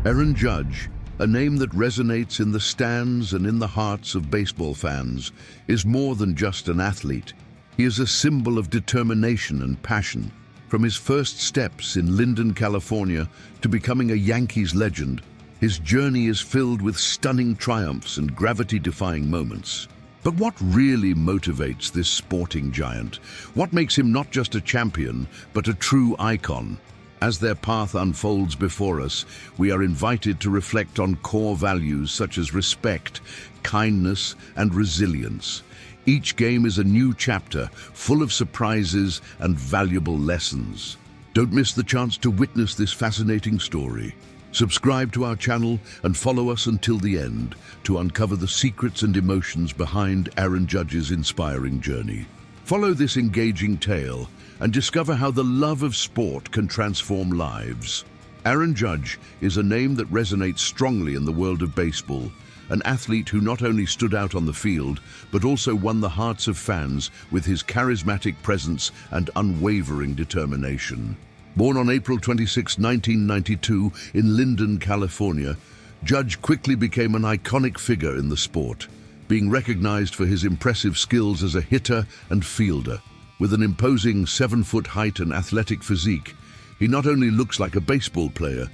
Aaron Judge, a name that resonates in the stands and in the hearts of baseball fans, is more than just an athlete. He is a symbol of determination and passion. From his first steps in Linden, California, to becoming a Yankees legend, his journey is filled with stunning triumphs and gravity-defying moments. But what really motivates this sporting giant? What makes him not just a champion, but a true icon? As their path unfolds before us, we are invited to reflect on core values such as respect, kindness, and resilience. Each game is a new chapter, full of surprises and valuable lessons. Don't miss the chance to witness this fascinating story. Subscribe to our channel and follow us until the end to uncover the secrets and emotions behind Aaron Judge's inspiring journey. Follow this engaging tale and discover how the love of sport can transform lives. Aaron Judge is a name that resonates strongly in the world of baseball, an athlete who not only stood out on the field, but also won the hearts of fans with his charismatic presence and unwavering determination. Born on April 26, 1992, in Linden, California, Judge quickly became an iconic figure in the sport, being recognized for his impressive skills as a hitter and fielder. With an imposing 7-foot height and athletic physique, he not only looks like a baseball player,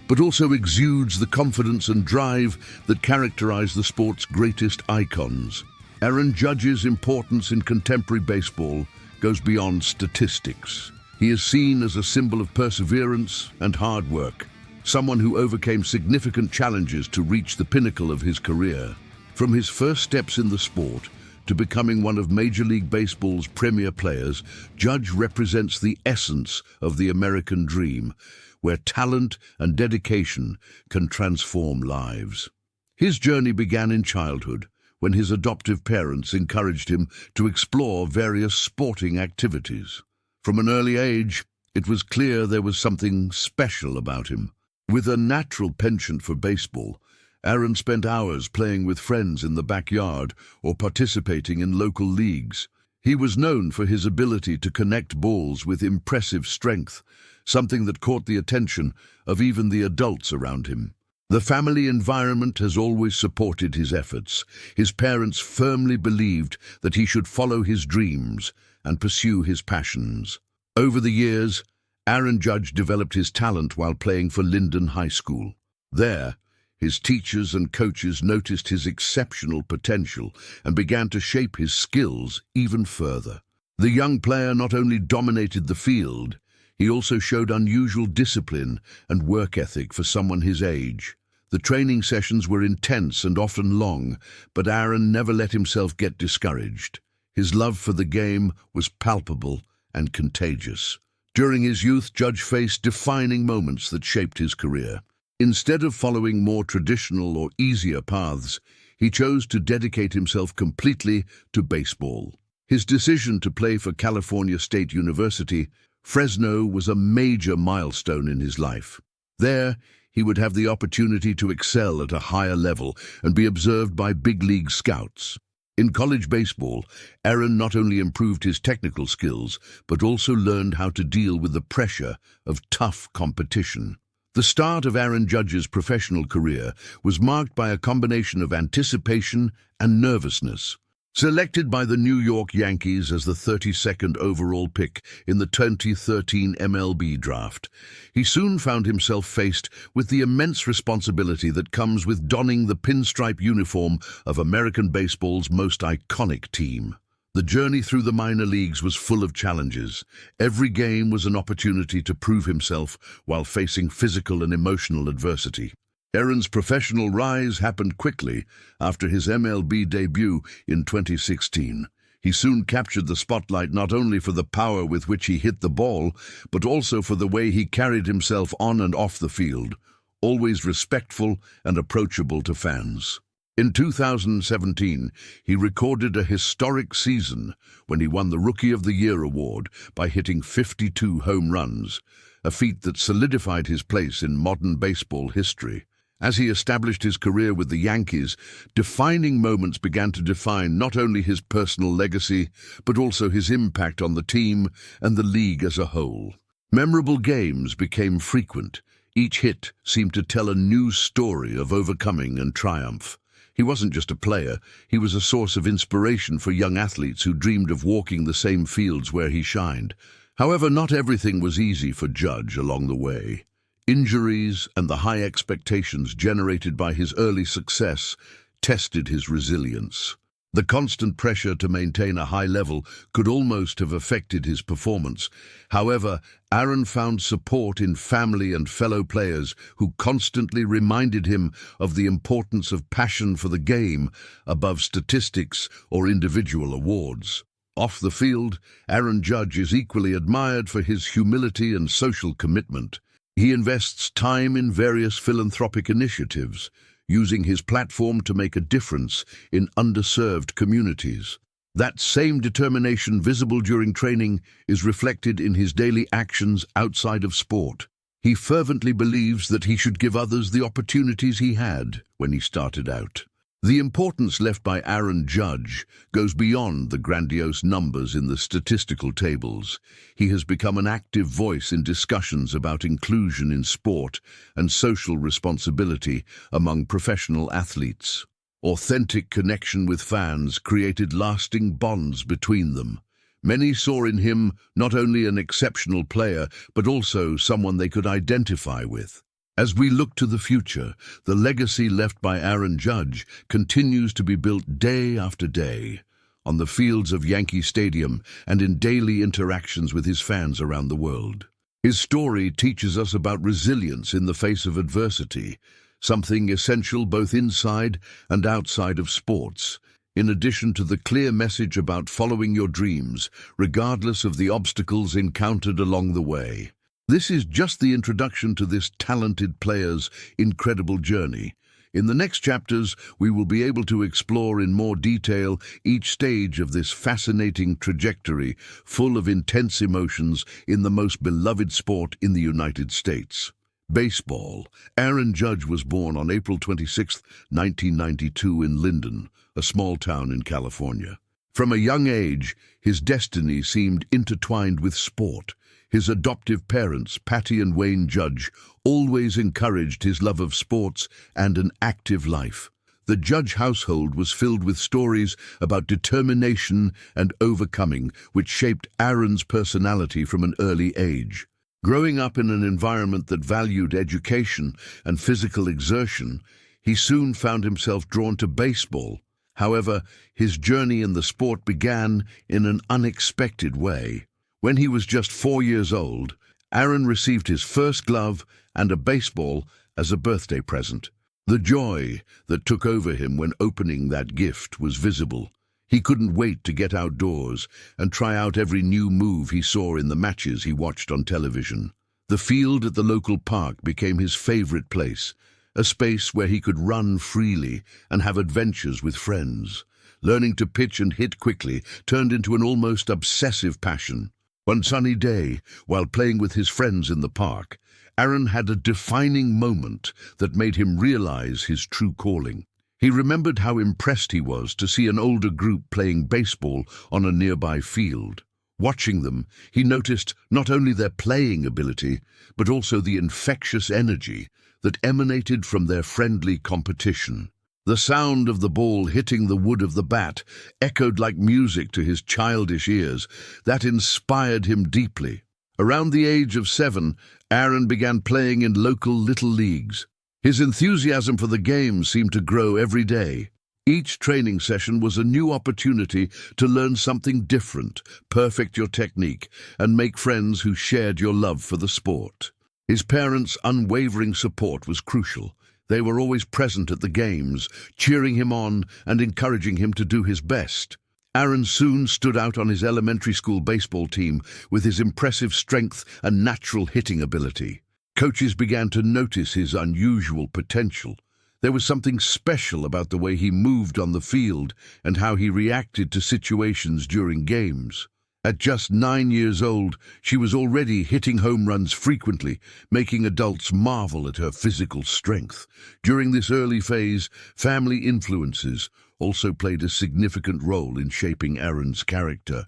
but also exudes the confidence and drive that characterize the sport's greatest icons. Aaron Judge's importance in contemporary baseball goes beyond statistics. He is seen as a symbol of perseverance and hard work, someone who overcame significant challenges to reach the pinnacle of his career. From his first steps in the sport to becoming one of Major League Baseball's premier players, Judge represents the essence of the American dream, where talent and dedication can transform lives. His journey began in childhood, when his adoptive parents encouraged him to explore various sporting activities. From an early age, it was clear there was something special about him. With a natural penchant for baseball, Aaron spent hours playing with friends in the backyard or participating in local leagues. He was known for his ability to connect balls with impressive strength, something that caught the attention of even the adults around him. The family environment has always supported his efforts. His parents firmly believed that he should follow his dreams and pursue his passions. Over the years, Aaron Judge developed his talent while playing for Linden High School. There, his teachers and coaches noticed his exceptional potential and began to shape his skills even further. The young player not only dominated the field, he also showed unusual discipline and work ethic for someone his age. The training sessions were intense and often long, but Aaron never let himself get discouraged. His love for the game was palpable and contagious. During his youth, Judge faced defining moments that shaped his career. Instead of following more traditional or easier paths, he chose to dedicate himself completely to baseball. His decision to play for California State University, Fresno, was a major milestone in his life. There, he would have the opportunity to excel at a higher level and be observed by big league scouts. In college baseball, Aaron not only improved his technical skills, but also learned how to deal with the pressure of tough competition. The start of Aaron Judge's professional career was marked by a combination of anticipation and nervousness. Selected by the New York Yankees as the 32nd overall pick in the 2013 MLB draft, he soon found himself faced with the immense responsibility that comes with donning the pinstripe uniform of American baseball's most iconic team. The journey through the minor leagues was full of challenges. Every game was an opportunity to prove himself while facing physical and emotional adversity. Aaron's professional rise happened quickly after his MLB debut in 2016. He soon captured the spotlight not only for the power with which he hit the ball, but also for the way he carried himself on and off the field, always respectful and approachable to fans. In 2017, he recorded a historic season when he won the Rookie of the Year award by hitting 52 home runs, a feat that solidified his place in modern baseball history. As he established his career with the Yankees, defining moments began to define not only his personal legacy, but also his impact on the team and the league as a whole. Memorable games became frequent, Each hit seemed to tell a new story of overcoming and triumph. He wasn't just a player, he was a source of inspiration for young athletes who dreamed of walking the same fields where he shined. However, not everything was easy for Judge along the way. Injuries and the high expectations generated by his early success tested his resilience. The constant pressure to maintain a high level could almost have affected his performance. However, Aaron found support in family and fellow players who constantly reminded him of the importance of passion for the game above statistics or individual awards. Off the field, Aaron Judge is equally admired for his humility and social commitment. He invests time in various philanthropic initiatives, using his platform to make a difference in underserved communities. That same determination visible during training is reflected in his daily actions outside of sport. He fervently believes that he should give others the opportunities he had when he started out. The importance left by Aaron Judge goes beyond the grandiose numbers in the statistical tables. He has become an active voice in discussions about inclusion in sport and social responsibility among professional athletes. Authentic connection with fans created lasting bonds between them. Many saw in him not only an exceptional player, but also someone they could identify with. As we look to the future, the legacy left by Aaron Judge continues to be built day after day, on the fields of Yankee Stadium and in daily interactions with his fans around the world. His story teaches us about resilience in the face of adversity, something essential both inside and outside of sports, in addition to the clear message about following your dreams, regardless of the obstacles encountered along the way. This is just the introduction to this talented player's incredible journey. In the next chapters, we will be able to explore in more detail each stage of this fascinating trajectory, full of intense emotions in the most beloved sport in the United States. Baseball. Aaron Judge was born on April 26, 1992 in Linden, a small town in California. From a young age, his destiny seemed intertwined with sport. His adoptive parents, Patty and Wayne Judge, always encouraged his love of sports and an active life. The Judge household was filled with stories about determination and overcoming, which shaped Aaron's personality from an early age. Growing up in an environment that valued education and physical exertion, he soon found himself drawn to baseball. However, his journey in the sport began in an unexpected way. When he was just 4 years old, Aaron received his first glove and a baseball as a birthday present. The joy that took over him when opening that gift was visible. He couldn't wait to get outdoors and try out every new move he saw in the matches he watched on television. The field at the local park became his favorite place, a space where he could run freely and have adventures with friends. Learning to pitch and hit quickly turned into an almost obsessive passion. One sunny day, while playing with his friends in the park, Aaron had a defining moment that made him realize his true calling. He remembered how impressed he was to see an older group playing baseball on a nearby field. Watching them, he noticed not only their playing ability, but also the infectious energy that emanated from their friendly competition. The sound of the ball hitting the wood of the bat echoed like music to his childish ears. That inspired him deeply. Around the age of 7, Aaron began playing in local little leagues. His enthusiasm for the game seemed to grow every day. Each training session was a new opportunity to learn something different, perfect your technique, and make friends who shared your love for the sport. His parents' unwavering support was crucial. They were always present at the games, cheering him on and encouraging him to do his best. Aaron soon stood out on his elementary school baseball team with his impressive strength and natural hitting ability. Coaches began to notice his unusual potential. There was something special about the way he moved on the field and how he reacted to situations during games. At just 9 years old, she was already hitting home runs frequently, making adults marvel at her physical strength. During this early phase, family influences also played a significant role in shaping Aaron's character.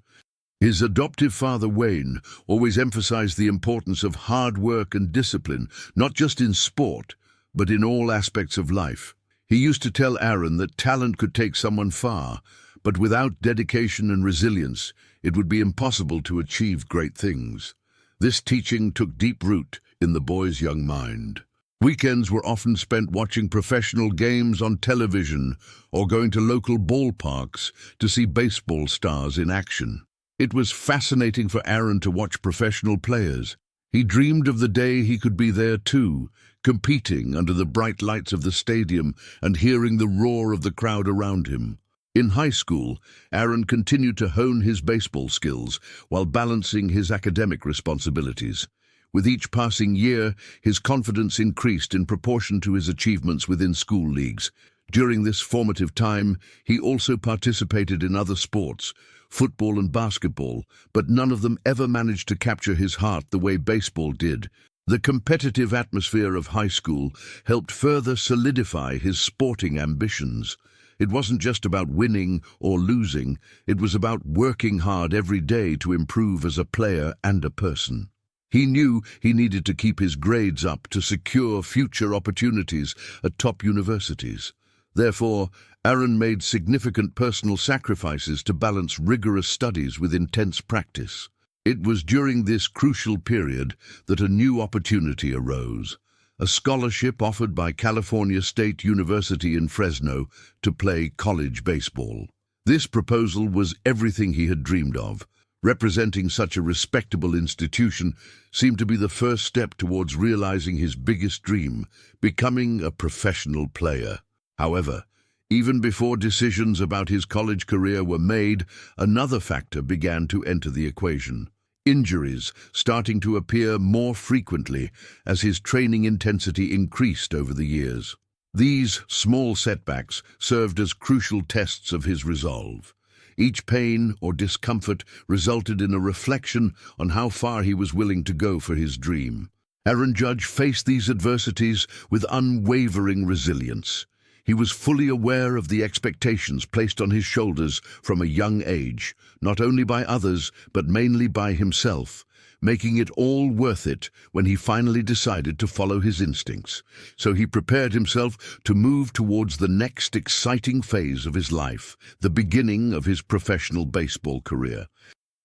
His adoptive father, Wayne, always emphasized the importance of hard work and discipline, not just in sport, but in all aspects of life. He used to tell Aaron that talent could take someone far, but without dedication and resilience, it would be impossible to achieve great things. This teaching took deep root in the boy's young mind. Weekends were often spent watching professional games on television or going to local ballparks to see baseball stars in action. It was fascinating for Aaron to watch professional players. He dreamed of the day he could be there too, competing under the bright lights of the stadium and hearing the roar of the crowd around him. In high school, Aaron continued to hone his baseball skills while balancing his academic responsibilities. With each passing year, his confidence increased in proportion to his achievements within school leagues. During this formative time, he also participated in other sports, football and basketball, but none of them ever managed to capture his heart the way baseball did. The competitive atmosphere of high school helped further solidify his sporting ambitions. It wasn't just about winning or losing, it was about working hard every day to improve as a player and a person. He knew he needed to keep his grades up to secure future opportunities at top universities. Therefore, Aaron made significant personal sacrifices to balance rigorous studies with intense practice. It was during this crucial period that a new opportunity arose, a scholarship offered by California State University in Fresno to play college baseball. This proposal was everything he had dreamed of. Representing such a respectable institution seemed to be the first step towards realizing his biggest dream, becoming a professional player. However, even before decisions about his college career were made, another factor began to enter the equation. Injuries starting to appear more frequently as his training intensity increased over the years. These small setbacks served as crucial tests of his resolve. Each pain or discomfort resulted in a reflection on how far he was willing to go for his dream. Aaron Judge faced these adversities with unwavering resilience. He was fully aware of the expectations placed on his shoulders from a young age, not only by others, but mainly by himself, making it all worth it when he finally decided to follow his instincts. So he prepared himself to move towards the next exciting phase of his life, the beginning of his professional baseball career.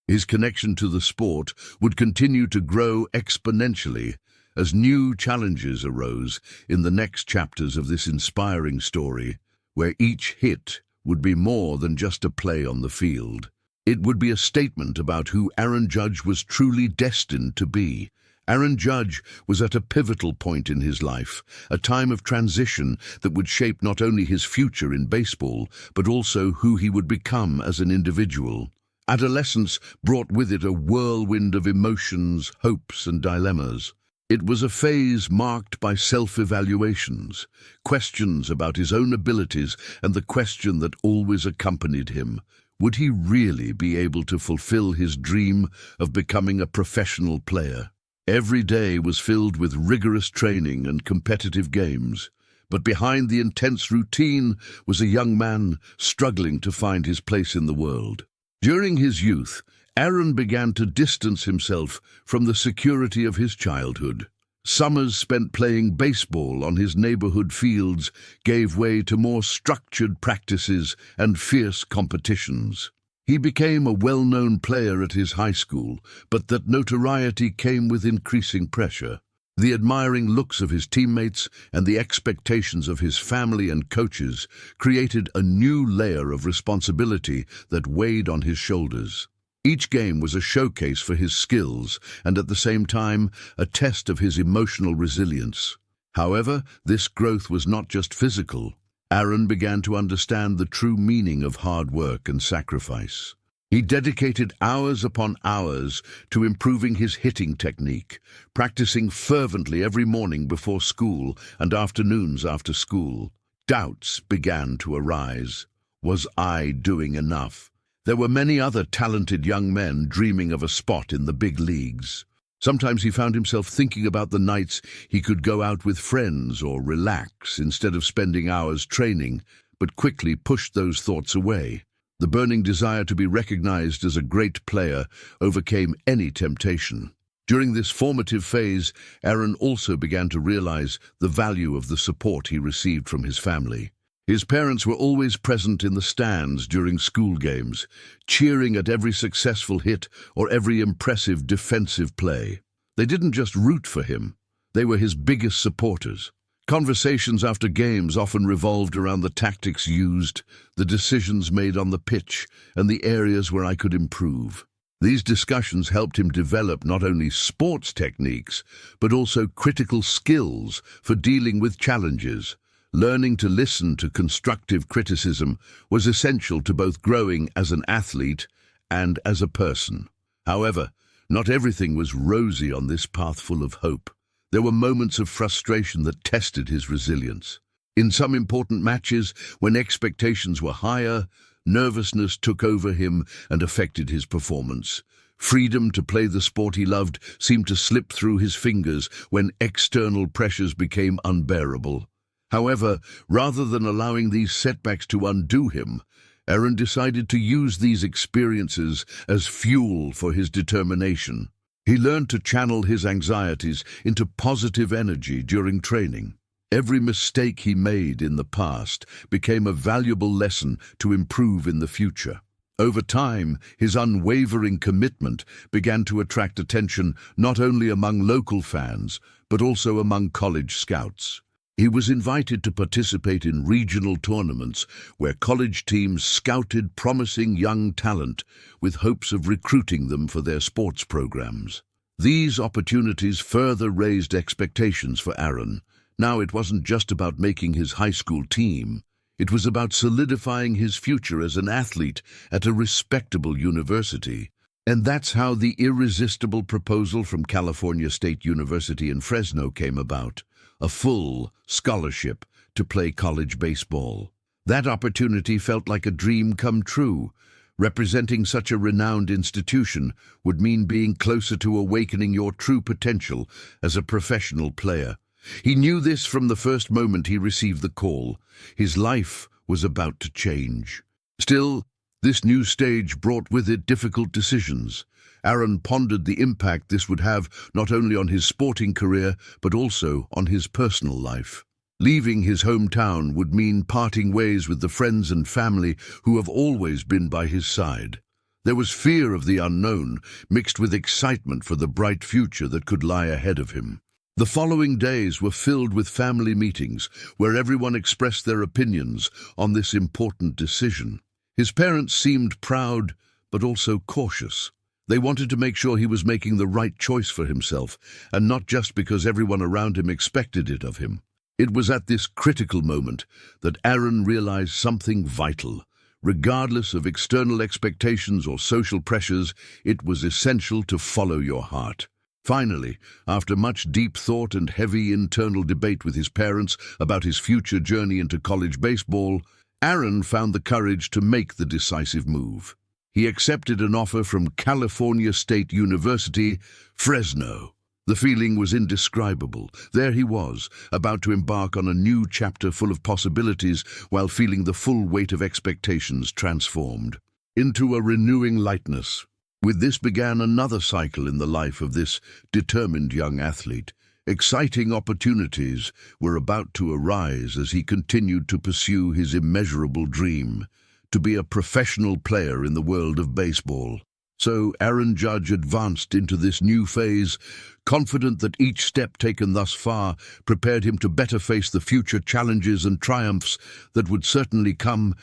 His connection to the sport would continue to grow exponentially as new challenges arose in the next chapters of this inspiring story, where each hit would be more than just a play on the field. It would be a statement about who Aaron Judge was truly destined to be. Aaron Judge was at a pivotal point in his life, a time of transition that would shape not only his future in baseball, but also who he would become as an individual. Adolescence brought with it a whirlwind of emotions, hopes, and dilemmas. It was a phase marked by self-evaluations, questions about his own abilities, and the question that always accompanied him: would he really be able to fulfill his dream of becoming a professional player? Every day was filled with rigorous training and competitive games, but behind the intense routine was a young man struggling to find his place in the world. During his youth, Aaron began to distance himself from the security of his childhood. Summers spent playing baseball on his neighborhood fields gave way to more structured practices and fierce competitions. He became a well-known player at his high school, but that notoriety came with increasing pressure. The admiring looks of his teammates and the expectations of his family and coaches created a new layer of responsibility that weighed on his shoulders. Each game was a showcase for his skills and at the same time a test of his emotional resilience. However, this growth was not just physical. Aaron began to understand the true meaning of hard work and sacrifice. He dedicated hours upon hours to improving his hitting technique, practicing fervently every morning before school and afternoons after school. Doubts began to arise. Was I doing enough? There were many other talented young men dreaming of a spot in the big leagues. Sometimes he found himself thinking about the nights he could go out with friends or relax instead of spending hours training, but quickly pushed those thoughts away. The burning desire to be recognized as a great player overcame any temptation. During this formative phase, Aaron also began to realize the value of the support he received from his family. His parents were always present in the stands during school games, cheering at every successful hit or every impressive defensive play. They didn't just root for him, they were his biggest supporters. Conversations after games often revolved around the tactics used, the decisions made on the pitch, and the areas where I could improve. These discussions helped him develop not only sports techniques, but also critical skills for dealing with challenges. Learning to listen to constructive criticism was essential to both growing as an athlete and as a person. However, not everything was rosy on this path full of hope. There were moments of frustration that tested his resilience. In some important matches, when expectations were higher, nervousness took over him and affected his performance. Freedom to play the sport he loved seemed to slip through his fingers when external pressures became unbearable. However, rather than allowing these setbacks to undo him, Aaron decided to use these experiences as fuel for his determination. He learned to channel his anxieties into positive energy during training. Every mistake he made in the past became a valuable lesson to improve in the future. Over time, his unwavering commitment began to attract attention not only among local fans, but also among college scouts. He was invited to participate in regional tournaments where college teams scouted promising young talent with hopes of recruiting them for their sports programs. These opportunities further raised expectations for Aaron. Now it wasn't just about making his high school team. It was about solidifying his future as an athlete at a respectable university. And that's how the irresistible proposal from California State University in Fresno came about. A full scholarship to play college baseball. That opportunity felt like a dream come true. Representing such a renowned institution would mean being closer to awakening your true potential as a professional player. He knew this from the first moment he received the call. His life was about to change. Still, this new stage brought with it difficult decisions. Aaron pondered the impact this would have not only on his sporting career, but also on his personal life. Leaving his hometown would mean parting ways with the friends and family who have always been by his side. There was fear of the unknown, mixed with excitement for the bright future that could lie ahead of him. The following days were filled with family meetings, where everyone expressed their opinions on this important decision. His parents seemed proud, but also cautious. They wanted to make sure he was making the right choice for himself, and not just because everyone around him expected it of him. It was at this critical moment that Aaron realized something vital. Regardless of external expectations or social pressures, it was essential to follow your heart. Finally, after much deep thought and heavy internal debate with his parents about his future journey into college baseball, Aaron found the courage to make the decisive move. He accepted an offer from California State University, Fresno. The feeling was indescribable. There he was, about to embark on a new chapter full of possibilities while feeling the full weight of expectations transformed into a renewing lightness. With this began another cycle in the life of this determined young athlete. Exciting opportunities were about to arise as he continued to pursue his immeasurable dream, to be a professional player in the world of baseball. So Aaron Judge advanced into this new phase, confident that each step taken thus far prepared him to better face the future challenges and triumphs that would certainly come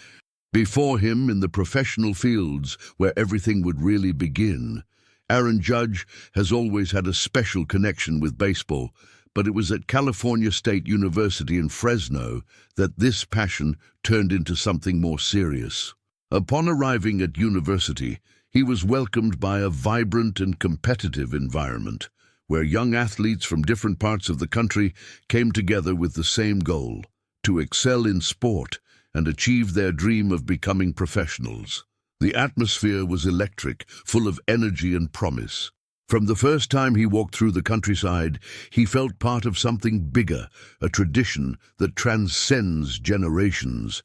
before him in the professional fields where everything would really begin. Aaron Judge has always had a special connection with baseball, but it was at California State University in Fresno that this passion turned into something more serious. Upon arriving at university, he was welcomed by a vibrant and competitive environment, where young athletes from different parts of the country came together with the same goal: to excel in sport and achieve their dream of becoming professionals. The atmosphere was electric, full of energy and promise. From the first time he walked through the countryside, he felt part of something bigger, a tradition that transcends generations.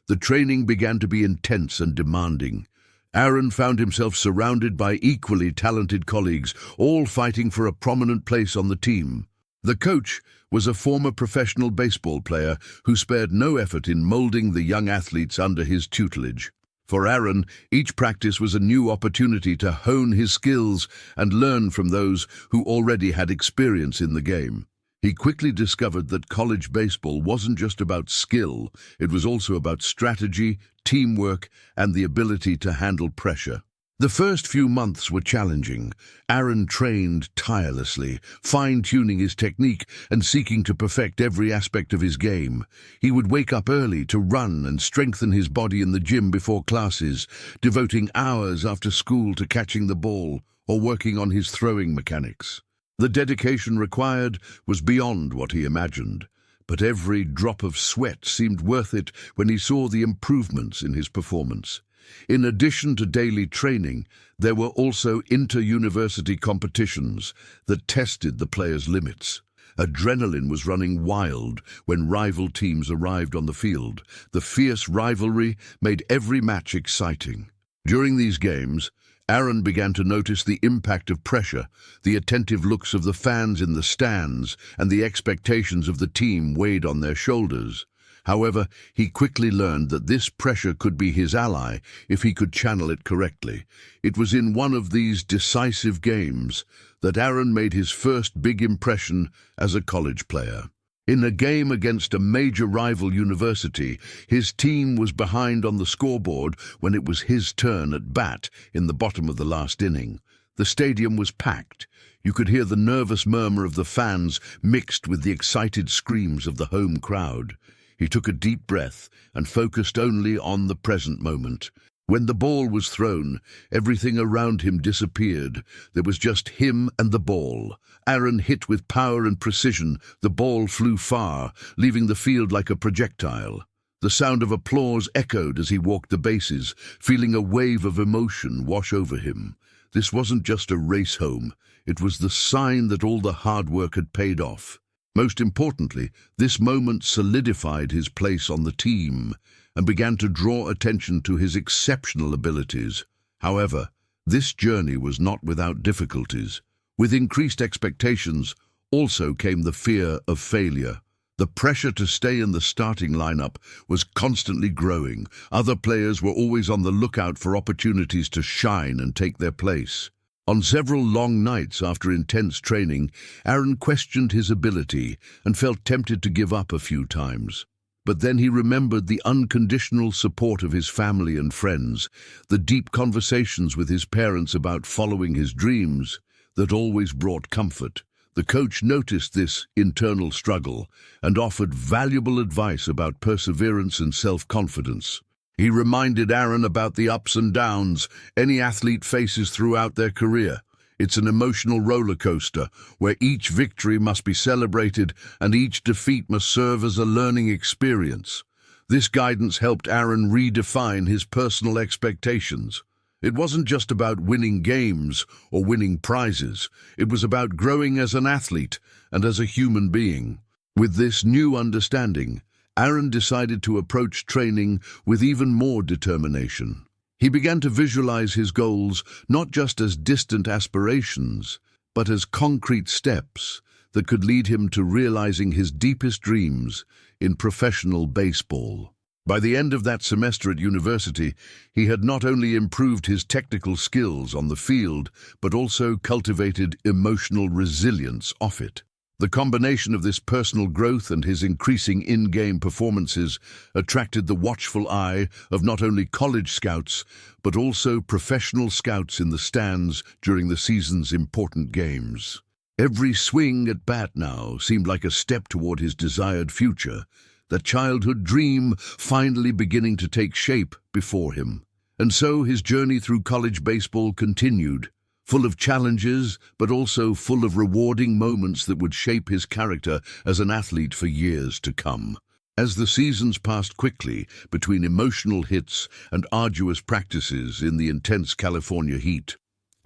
The training began to be intense and demanding. Aaron found himself surrounded by equally talented colleagues, all fighting for a prominent place on the team. The coach was a former professional baseball player who spared no effort in molding the young athletes under his tutelage. For Aaron, each practice was a new opportunity to hone his skills and learn from those who already had experience in the game. He quickly discovered that college baseball wasn't just about skill, it was also about strategy, teamwork, and the ability to handle pressure. The first few months were challenging. Aaron trained tirelessly, fine-tuning his technique and seeking to perfect every aspect of his game. He would wake up early to run and strengthen his body in the gym before classes, devoting hours after school to catching the ball or working on his throwing mechanics. The dedication required was beyond what he imagined, but every drop of sweat seemed worth it when he saw the improvements in his performance. In addition to daily training, there were also inter-university competitions that tested the players' limits. Adrenaline was running wild when rival teams arrived on the field. The fierce rivalry made every match exciting. During these games, Aaron began to notice the impact of pressure, the attentive looks of the fans in the stands, and the expectations of the team weighed on their shoulders. However, he quickly learned that this pressure could be his ally if he could channel it correctly. It was in one of these decisive games that Aaron made his first big impression as a college player. In a game against a major rival university, his team was behind on the scoreboard when it was his turn at bat in the bottom of the last inning. The stadium was packed. You could hear the nervous murmur of the fans mixed with the excited screams of the home crowd. He took a deep breath and focused only on the present moment. When the ball was thrown, everything around him disappeared. There was just him and the ball. Aaron hit with power and precision. The ball flew far, leaving the field like a projectile. The sound of applause echoed as he walked the bases, feeling a wave of emotion wash over him. This wasn't just a race home. It was the sign that all the hard work had paid off. Most importantly, this moment solidified his place on the team and began to draw attention to his exceptional abilities. However, this journey was not without difficulties. With increased expectations also came the fear of failure. The pressure to stay in the starting lineup was constantly growing. Other players were always on the lookout for opportunities to shine and take their place. On several long nights after intense training, Aaron questioned his ability and felt tempted to give up a few times. But then he remembered the unconditional support of his family and friends, the deep conversations with his parents about following his dreams that always brought comfort. The coach noticed this internal struggle and offered valuable advice about perseverance and self-confidence. He reminded Aaron about the ups and downs any athlete faces throughout their career. It's an emotional roller coaster where each victory must be celebrated and each defeat must serve as a learning experience. This guidance helped Aaron redefine his personal expectations. It wasn't just about winning games or winning prizes. It was about growing as an athlete and as a human being. With this new understanding, Aaron decided to approach training with even more determination. He began to visualize his goals not just as distant aspirations, but as concrete steps that could lead him to realizing his deepest dreams in professional baseball. By the end of that semester at university, he had not only improved his technical skills on the field, but also cultivated emotional resilience off it. The combination of this personal growth and his increasing in-game performances attracted the watchful eye of not only college scouts, but also professional scouts in the stands during the season's important games. Every swing at bat now seemed like a step toward his desired future, the childhood dream finally beginning to take shape before him. And so his journey through college baseball continued, full of challenges, but also full of rewarding moments that would shape his character as an athlete for years to come. As the seasons passed quickly between emotional hits and arduous practices in the intense California heat,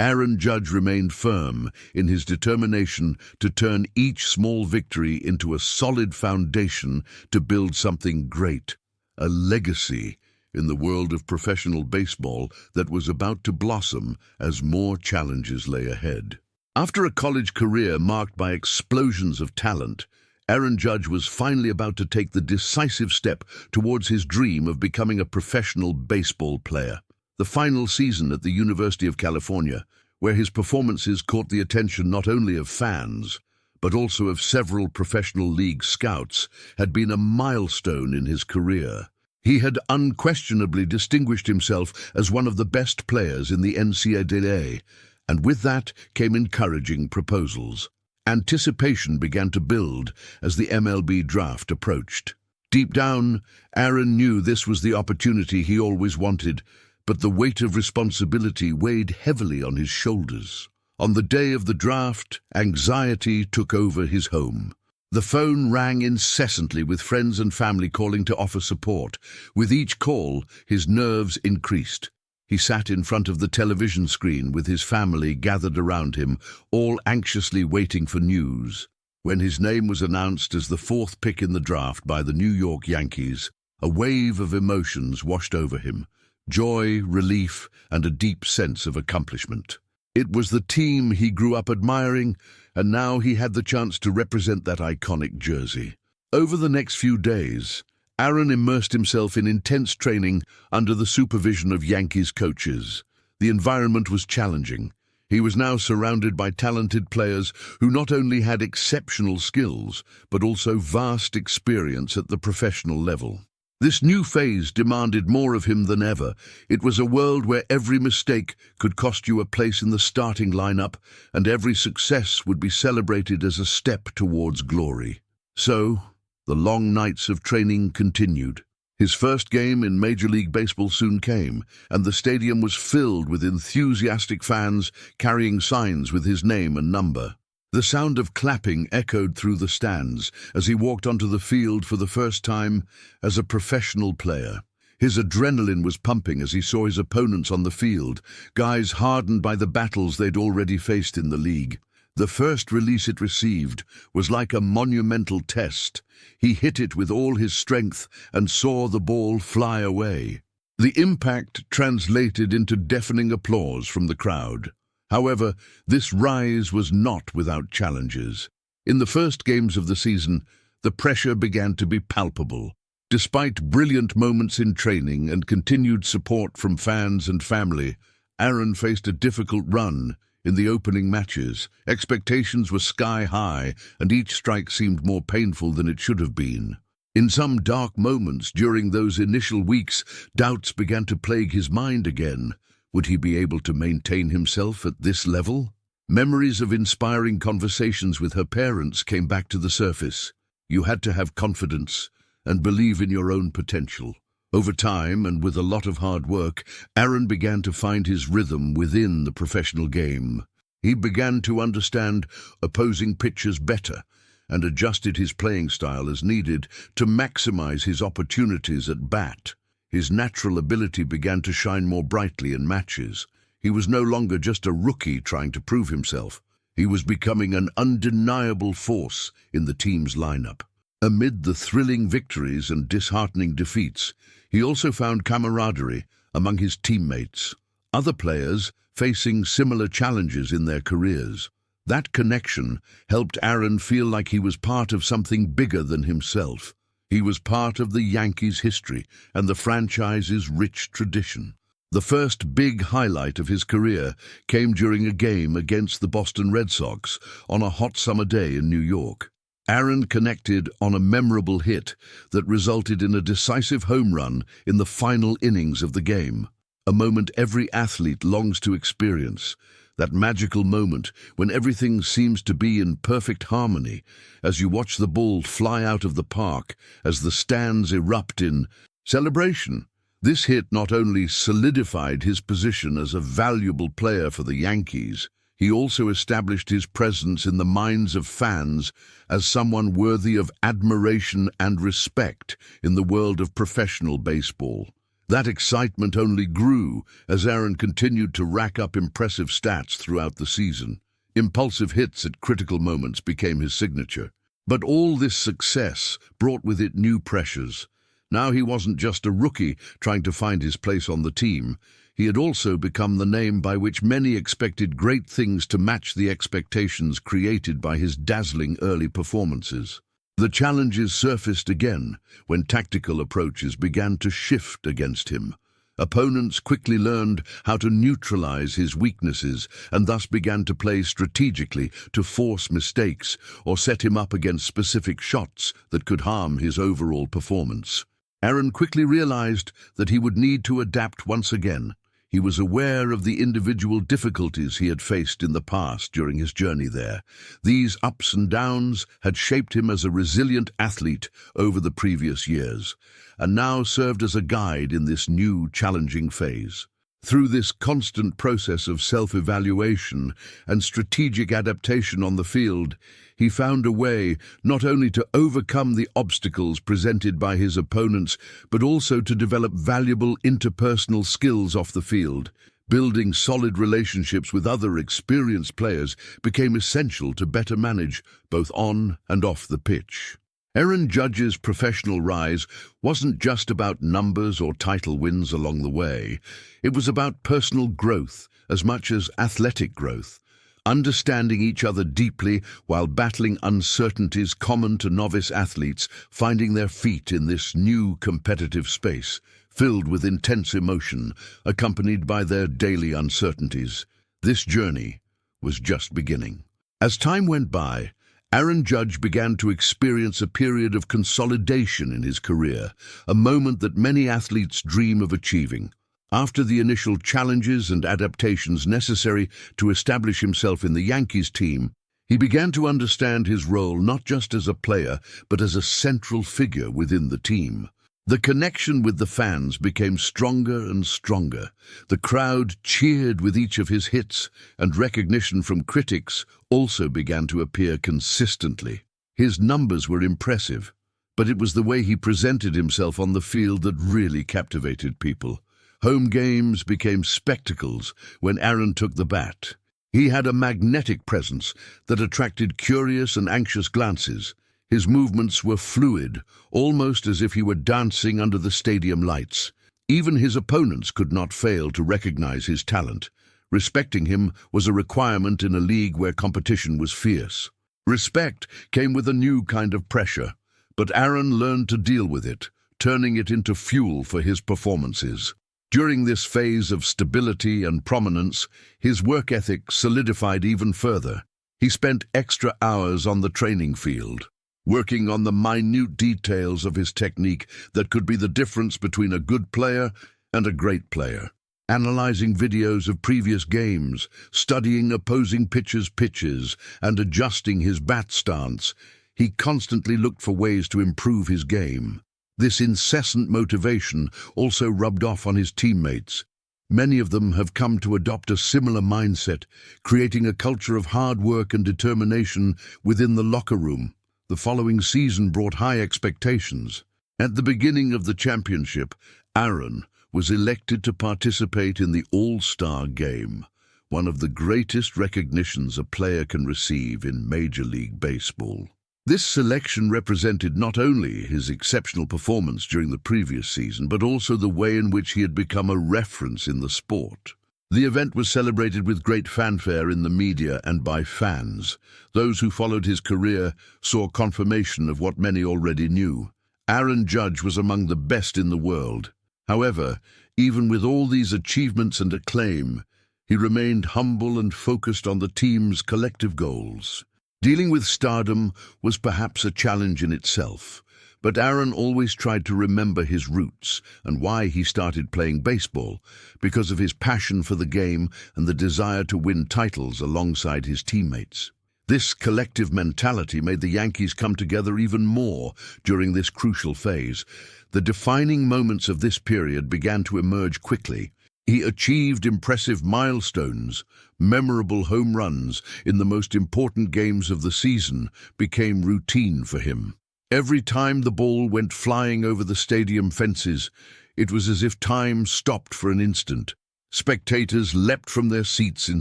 Aaron Judge remained firm in his determination to turn each small victory into a solid foundation to build something great. a legacy in the world of professional baseball that was about to blossom as more challenges lay ahead. After a college career marked by explosions of talent, Aaron Judge was finally about to take the decisive step towards his dream of becoming a professional baseball player. The final season at the University of California, where his performances caught the attention not only of fans, but also of several professional league scouts, had been a milestone in his career. He had unquestionably distinguished himself as one of the best players in the NCAA, and with that came encouraging proposals. Anticipation began to build as the MLB draft approached. Deep down, Aaron knew this was the opportunity he always wanted, but the weight of responsibility weighed heavily on his shoulders. On the day of the draft, anxiety took over his home. The phone rang incessantly with friends and family calling to offer support. With each call, his nerves increased. He sat in front of the television screen with his family gathered around him, all anxiously waiting for news. When his name was announced as the fourth pick in the draft by the New York Yankees, a wave of emotions washed over him. Joy, relief, and a deep sense of accomplishment. It was the team he grew up admiring, and now he had the chance to represent that iconic jersey. Over the next few days, Aaron immersed himself in intense training under the supervision of Yankees coaches. The environment was challenging. He was now surrounded by talented players who not only had exceptional skills, but also vast experience at the professional level. This new phase demanded more of him than ever. It was a world where every mistake could cost you a place in the starting lineup, and every success would be celebrated as a step towards glory. So, the long nights of training continued. His first game in Major League Baseball soon came, and the stadium was filled with enthusiastic fans carrying signs with his name and number. The sound of clapping echoed through the stands as he walked onto the field for the first time as a professional player. His adrenaline was pumping as he saw his opponents on the field, guys hardened by the battles they'd already faced in the league. The first release it received was like a monumental test. He hit it with all his strength and saw the ball fly away. The impact translated into deafening applause from the crowd. However, this rise was not without challenges. In the first games of the season, the pressure began to be palpable. Despite brilliant moments in training and continued support from fans and family, Aaron faced a difficult run in the opening matches. Expectations were sky high, and each strike seemed more painful than it should have been. In some dark moments during those initial weeks, doubts began to plague his mind again. Would he be able to maintain himself at this level? Memories of inspiring conversations with her parents came back to the surface. You had to have confidence and believe in your own potential. Over time, and with a lot of hard work, Aaron began to find his rhythm within the professional game. He began to understand opposing pitchers better and adjusted his playing style as needed to maximize his opportunities at bat. His natural ability began to shine more brightly in matches. He was no longer just a rookie trying to prove himself. He was becoming an undeniable force in the team's lineup. Amid the thrilling victories and disheartening defeats, he also found camaraderie among his teammates, other players facing similar challenges in their careers. That connection helped Aaron feel like he was part of something bigger than himself. He was part of the Yankees' history and the franchise's rich tradition. The first big highlight of his career came during a game against the Boston Red Sox on a hot summer day in New York. Aaron connected on a memorable hit that resulted in a decisive home run in the final innings of the game, a moment every athlete longs to experience. That magical moment when everything seems to be in perfect harmony as you watch the ball fly out of the park as the stands erupt in celebration. This hit not only solidified his position as a valuable player for the Yankees, he also established his presence in the minds of fans as someone worthy of admiration and respect in the world of professional baseball. That excitement only grew as Aaron continued to rack up impressive stats throughout the season. Impulsive hits at critical moments became his signature. But all this success brought with it new pressures. Now he wasn't just a rookie trying to find his place on the team. He had also become the name by which many expected great things to match the expectations created by his dazzling early performances. The challenges surfaced again when tactical approaches began to shift against him. Opponents quickly learned how to neutralize his weaknesses and thus began to play strategically to force mistakes or set him up against specific shots that could harm his overall performance. Aaron quickly realized that he would need to adapt once again. He was aware of the individual difficulties he had faced in the past during his journey there. These ups and downs had shaped him as a resilient athlete over the previous years, and now served as a guide in this new, challenging phase. Through this constant process of self-evaluation and strategic adaptation on the field, he found a way not only to overcome the obstacles presented by his opponents, but also to develop valuable interpersonal skills off the field. Building solid relationships with other experienced players became essential to better manage both on and off the pitch. Aaron Judge's professional rise wasn't just about numbers or title wins along the way. It was about personal growth as much as athletic growth. Understanding each other deeply while battling uncertainties common to novice athletes, finding their feet in this new competitive space, filled with intense emotion, accompanied by their daily uncertainties. This journey was just beginning. As time went by, Aaron Judge began to experience a period of consolidation in his career, a moment that many athletes dream of achieving. After the initial challenges and adaptations necessary to establish himself in the Yankees team, he began to understand his role not just as a player, but as a central figure within the team. The connection with the fans became stronger and stronger. The crowd cheered with each of his hits, and recognition from critics also began to appear consistently. His numbers were impressive, but it was the way he presented himself on the field that really captivated people. Home games became spectacles when Aaron took the bat. He had a magnetic presence that attracted curious and anxious glances. His movements were fluid, almost as if he were dancing under the stadium lights. Even his opponents could not fail to recognize his talent. Respecting him was a requirement in a league where competition was fierce. Respect came with a new kind of pressure, but Aaron learned to deal with it, turning it into fuel for his performances. During this phase of stability and prominence, his work ethic solidified even further. He spent extra hours on the training field, working on the minute details of his technique that could be the difference between a good player and a great player. Analyzing videos of previous games, studying opposing pitches, and adjusting his bat stance, he constantly looked for ways to improve his game. This incessant motivation also rubbed off on his teammates. Many of them have come to adopt a similar mindset, creating a culture of hard work and determination within the locker room. The following season brought high expectations. At the beginning of the championship, Aaron was elected to participate in the All-Star Game, one of the greatest recognitions a player can receive in Major League Baseball. This selection represented not only his exceptional performance during the previous season, but also the way in which he had become a reference in the sport. The event was celebrated with great fanfare in the media and by fans. Those who followed his career saw confirmation of what many already knew. Aaron Judge was among the best in the world. However, even with all these achievements and acclaim, he remained humble and focused on the team's collective goals. Dealing with stardom was perhaps a challenge in itself, but Aaron always tried to remember his roots and why he started playing baseball, because of his passion for the game and the desire to win titles alongside his teammates. This collective mentality made the Yankees come together even more during this crucial phase. The defining moments of this period began to emerge quickly. He achieved impressive milestones. Memorable home runs in the most important games of the season became routine for him. Every time the ball went flying over the stadium fences, it was as if time stopped for an instant. Spectators leapt from their seats in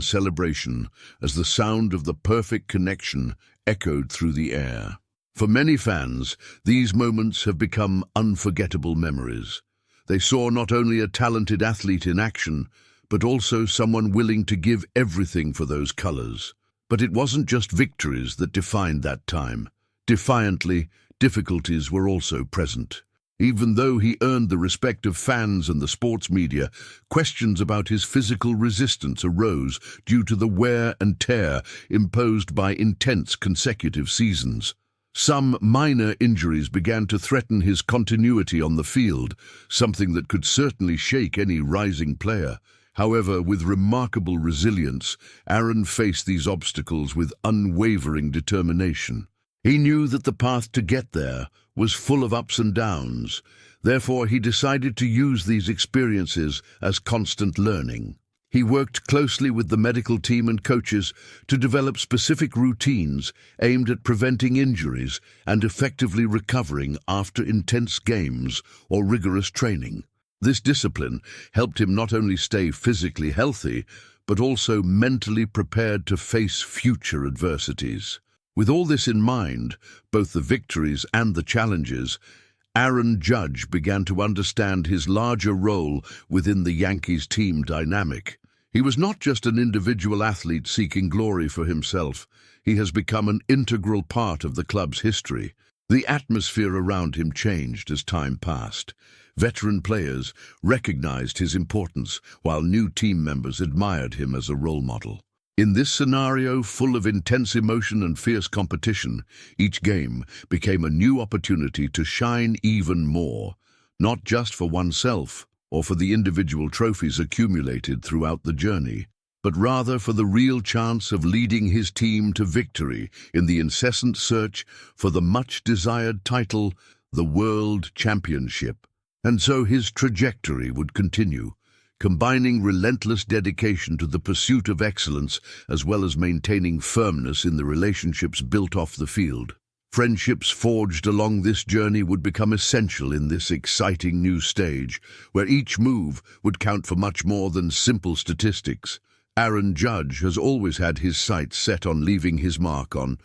celebration as the sound of the perfect connection echoed through the air. For many fans, these moments have become unforgettable memories. They saw not only a talented athlete in action, but also someone willing to give everything for those colors. But it wasn't just victories that defined that time. Defiantly, difficulties were also present. Even though he earned the respect of fans and the sports media, questions about his physical resistance arose due to the wear and tear imposed by intense consecutive seasons. Some minor injuries began to threaten his continuity on the field, something that could certainly shake any rising player. However, with remarkable resilience, Aaron faced these obstacles with unwavering determination. He knew that the path to get there was full of ups and downs. Therefore, he decided to use these experiences as constant learning. He worked closely with the medical team and coaches to develop specific routines aimed at preventing injuries and effectively recovering after intense games or rigorous training. This discipline helped him not only stay physically healthy, but also mentally prepared to face future adversities. With all this in mind, both the victories and the challenges, Aaron Judge began to understand his larger role within the Yankees team dynamic. He was not just an individual athlete seeking glory for himself. He has become an integral part of the club's history. The atmosphere around him changed as time passed. Veteran players recognized his importance, while new team members admired him as a role model. In this scenario, full of intense emotion and fierce competition, each game became a new opportunity to shine even more, not just for oneself or for the individual trophies accumulated throughout the journey, but rather for the real chance of leading his team to victory in the incessant search for the much-desired title, the World Championship. And so his trajectory would continue, combining relentless dedication to the pursuit of excellence as well as maintaining firmness in the relationships built off the field. Friendships forged along this journey would become essential in this exciting new stage, where each move would count for much more than simple statistics. Aaron Judge has always had his sights set on leaving his mark on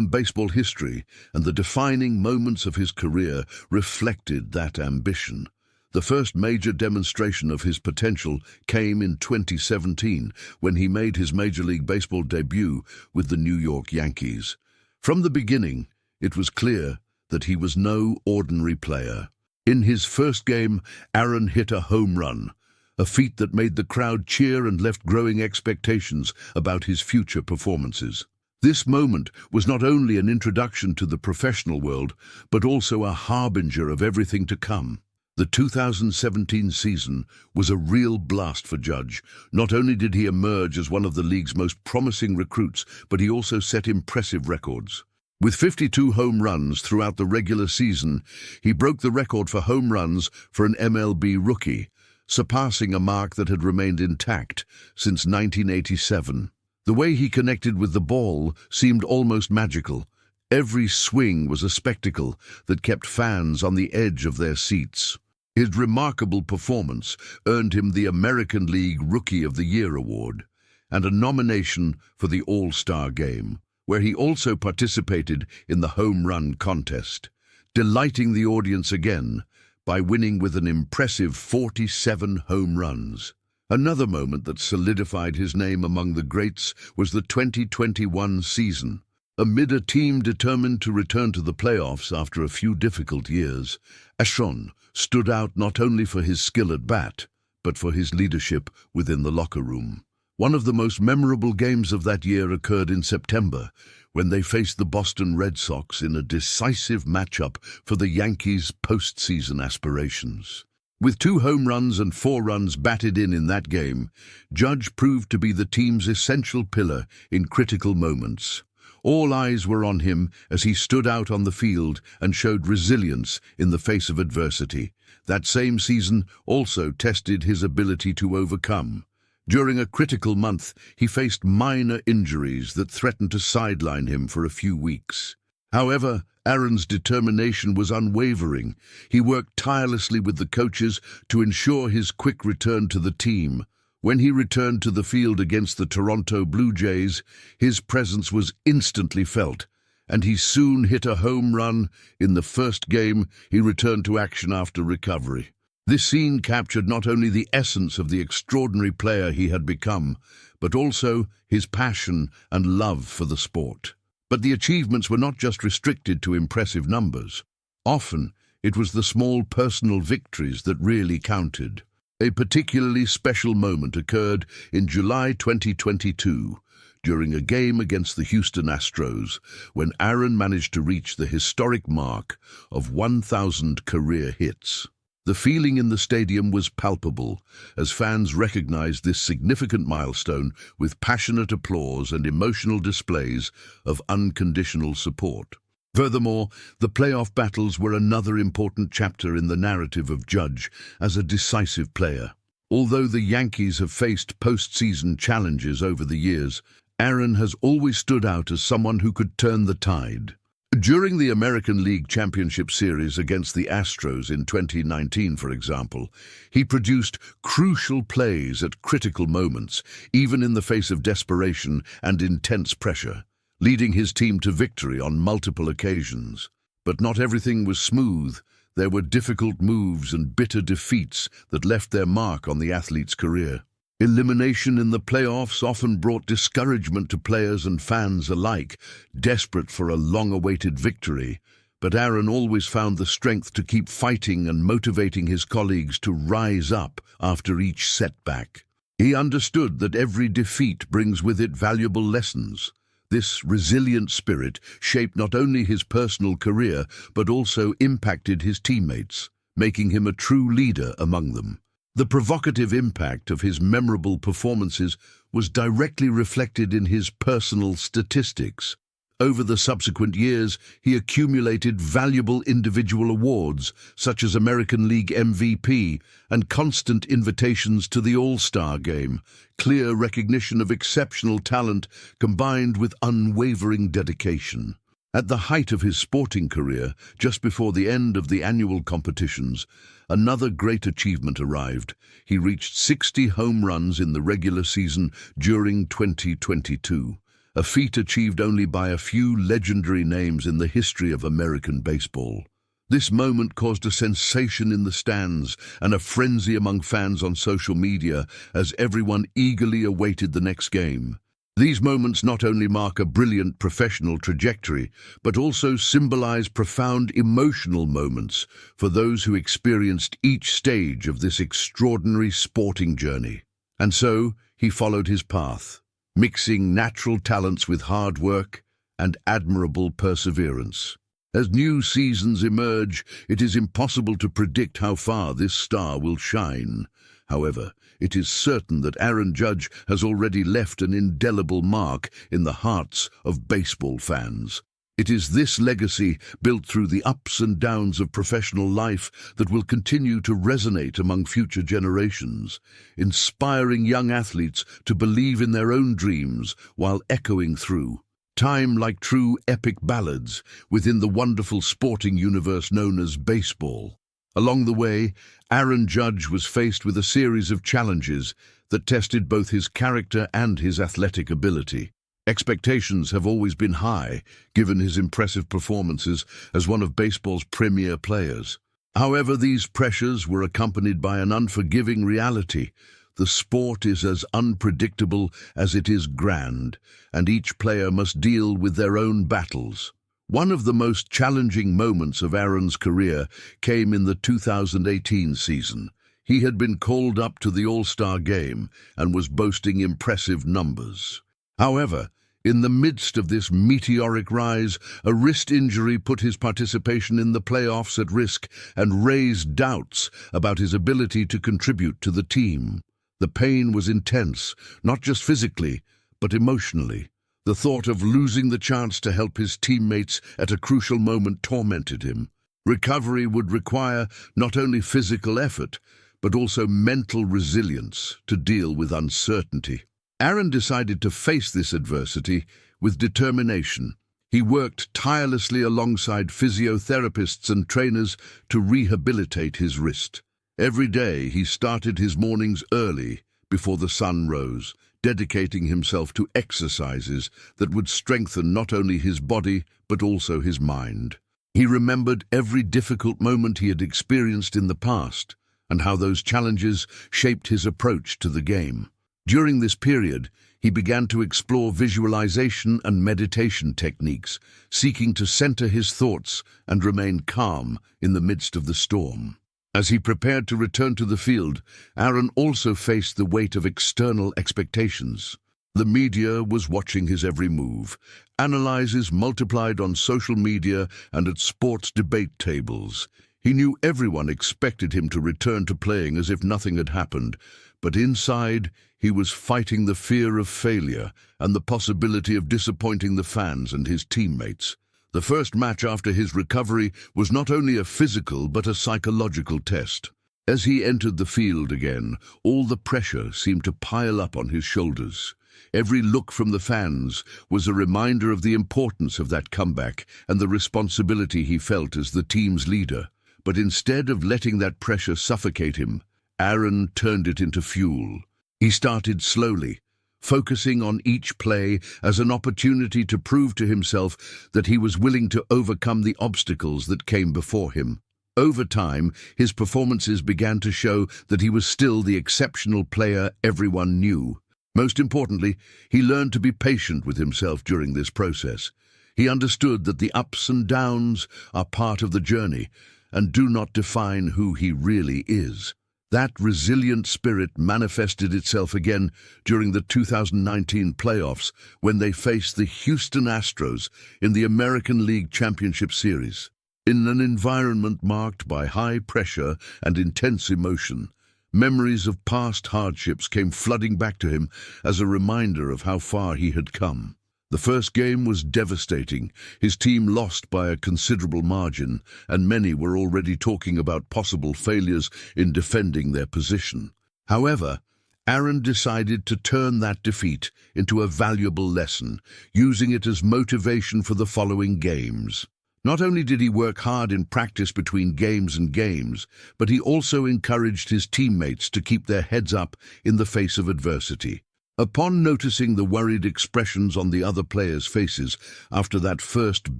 baseball history, and the defining moments of his career reflected that ambition. The first major demonstration of his potential came in 2017, when he made his Major League Baseball debut with the New York Yankees. From the beginning, it was clear that he was no ordinary player. In his first game, Aaron hit a home run, a feat that made the crowd cheer and left growing expectations about his future performances. This moment was not only an introduction to the professional world, but also a harbinger of everything to come. The 2017 season was a real blast for Judge. Not only did he emerge as one of the league's most promising recruits, but he also set impressive records. With 52 home runs throughout the regular season, he broke the record for home runs for an MLB rookie, surpassing a mark that had remained intact since 1987. The way he connected with the ball seemed almost magical. Every swing was a spectacle that kept fans on the edge of their seats. His remarkable performance earned him the American League Rookie of the Year award and a nomination for the All-Star Game, where he also participated in the home run contest, delighting the audience again by winning with an impressive 47 home runs. Another moment that solidified his name among the greats was the 2021 season. Amid a team determined to return to the playoffs after a few difficult years, Aaron stood out not only for his skill at bat, but for his leadership within the locker room. One of the most memorable games of that year occurred in September, when they faced the Boston Red Sox in a decisive matchup for the Yankees' postseason aspirations. With 2 home runs and 4 runs batted in that game, Judge proved to be the team's essential pillar in critical moments. All eyes were on him as he stood out on the field and showed resilience in the face of adversity. That same season also tested his ability to overcome. During a critical month, he faced minor injuries that threatened to sideline him for a few weeks. However, Aaron's determination was unwavering. He worked tirelessly with the coaches to ensure his quick return to the team. When he returned to the field against the Toronto Blue Jays, his presence was instantly felt, and he soon hit a home run. In the first game, he returned to action after recovery. This scene captured not only the essence of the extraordinary player he had become, but also his passion and love for the sport. But the achievements were not just restricted to impressive numbers. Often, it was the small personal victories that really counted. A particularly special moment occurred in July 2022, during a game against the Houston Astros, when Aaron managed to reach the historic mark of 1,000 career hits. The feeling in the stadium was palpable, as fans recognized this significant milestone with passionate applause and emotional displays of unconditional support. Furthermore, the playoff battles were another important chapter in the narrative of Judge as a decisive player. Although the Yankees have faced postseason challenges over the years, Aaron has always stood out as someone who could turn the tide. During the American League Championship Series against the Astros in 2019, for example, he produced crucial plays at critical moments, even in the face of desperation and intense pressure, leading his team to victory on multiple occasions. But not everything was smooth. There were difficult moves and bitter defeats that left their mark on the athlete's career. Elimination in the playoffs often brought discouragement to players and fans alike, desperate for a long-awaited victory. But Aaron always found the strength to keep fighting and motivating his colleagues to rise up after each setback. He understood that every defeat brings with it valuable lessons. This resilient spirit shaped not only his personal career, but also impacted his teammates, making him a true leader among them. The provocative impact of his memorable performances was directly reflected in his personal statistics. Over the subsequent years, he accumulated valuable individual awards, such as American League MVP and constant invitations to the All-Star game, clear recognition of exceptional talent combined with unwavering dedication. At the height of his sporting career, just before the end of the annual competitions, another great achievement arrived. He reached 60 home runs in the regular season during 2022, a feat achieved only by a few legendary names in the history of American baseball. This moment caused a sensation in the stands and a frenzy among fans on social media as everyone eagerly awaited the next game. These moments not only mark a brilliant professional trajectory, but also symbolize profound emotional moments for those who experienced each stage of this extraordinary sporting journey. And so, he followed his path, mixing natural talents with hard work and admirable perseverance. As new seasons emerge, it is impossible to predict how far this star will shine. However, it is certain that Aaron Judge has already left an indelible mark in the hearts of baseball fans. It is this legacy, built through the ups and downs of professional life, that will continue to resonate among future generations, inspiring young athletes to believe in their own dreams while echoing through time like true epic ballads within the wonderful sporting universe known as baseball. Along the way, Aaron Judge was faced with a series of challenges that tested both his character and his athletic ability. Expectations have always been high, given his impressive performances as one of baseball's premier players. However, these pressures were accompanied by an unforgiving reality. The sport is as unpredictable as it is grand, and each player must deal with their own battles. One of the most challenging moments of Aaron's career came in the 2018 season. He had been called up to the All-Star game and was boasting impressive numbers. However, in the midst of this meteoric rise, a wrist injury put his participation in the playoffs at risk and raised doubts about his ability to contribute to the team. The pain was intense, not just physically, but emotionally. The thought of losing the chance to help his teammates at a crucial moment tormented him. Recovery would require not only physical effort, but also mental resilience to deal with uncertainty. Aaron decided to face this adversity with determination. He worked tirelessly alongside physiotherapists and trainers to rehabilitate his wrist. Every day he started his mornings early, before the sun rose, dedicating himself to exercises that would strengthen not only his body but also his mind. He remembered every difficult moment he had experienced in the past and how those challenges shaped his approach to the game. During this period, he began to explore visualization and meditation techniques, seeking to center his thoughts and remain calm in the midst of the storm. As he prepared to return to the field, Aaron also faced the weight of external expectations. The media was watching his every move. Analyses multiplied on social media and at sports debate tables. He knew everyone expected him to return to playing as if nothing had happened, but inside, he was fighting the fear of failure and the possibility of disappointing the fans and his teammates. The first match after his recovery was not only a physical but a psychological test. As he entered the field again, all the pressure seemed to pile up on his shoulders. Every look from the fans was a reminder of the importance of that comeback and the responsibility he felt as the team's leader. But instead of letting that pressure suffocate him, Aaron turned it into fuel. He started slowly, focusing on each play as an opportunity to prove to himself that he was willing to overcome the obstacles that came before him. Over time, his performances began to show that he was still the exceptional player everyone knew. Most importantly, he learned to be patient with himself during this process. He understood that the ups and downs are part of the journey and do not define who he really is. That resilient spirit manifested itself again during the 2019 playoffs when they faced the Houston Astros in the American League Championship Series. In an environment marked by high pressure and intense emotion, memories of past hardships came flooding back to him as a reminder of how far he had come. The first game was devastating. His team lost by a considerable margin, and many were already talking about possible failures in defending their position. However, Aaron decided to turn that defeat into a valuable lesson, using it as motivation for the following games. Not only did he work hard in practice between games, but he also encouraged his teammates to keep their heads up in the face of adversity. Upon noticing the worried expressions on the other players' faces after that first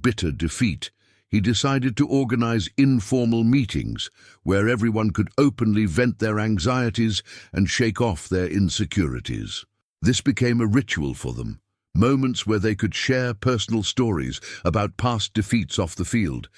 bitter defeat, he decided to organize informal meetings where everyone could openly vent their anxieties and shake off their insecurities. This became a ritual for them, moments where they could share personal stories about past defeats off the field,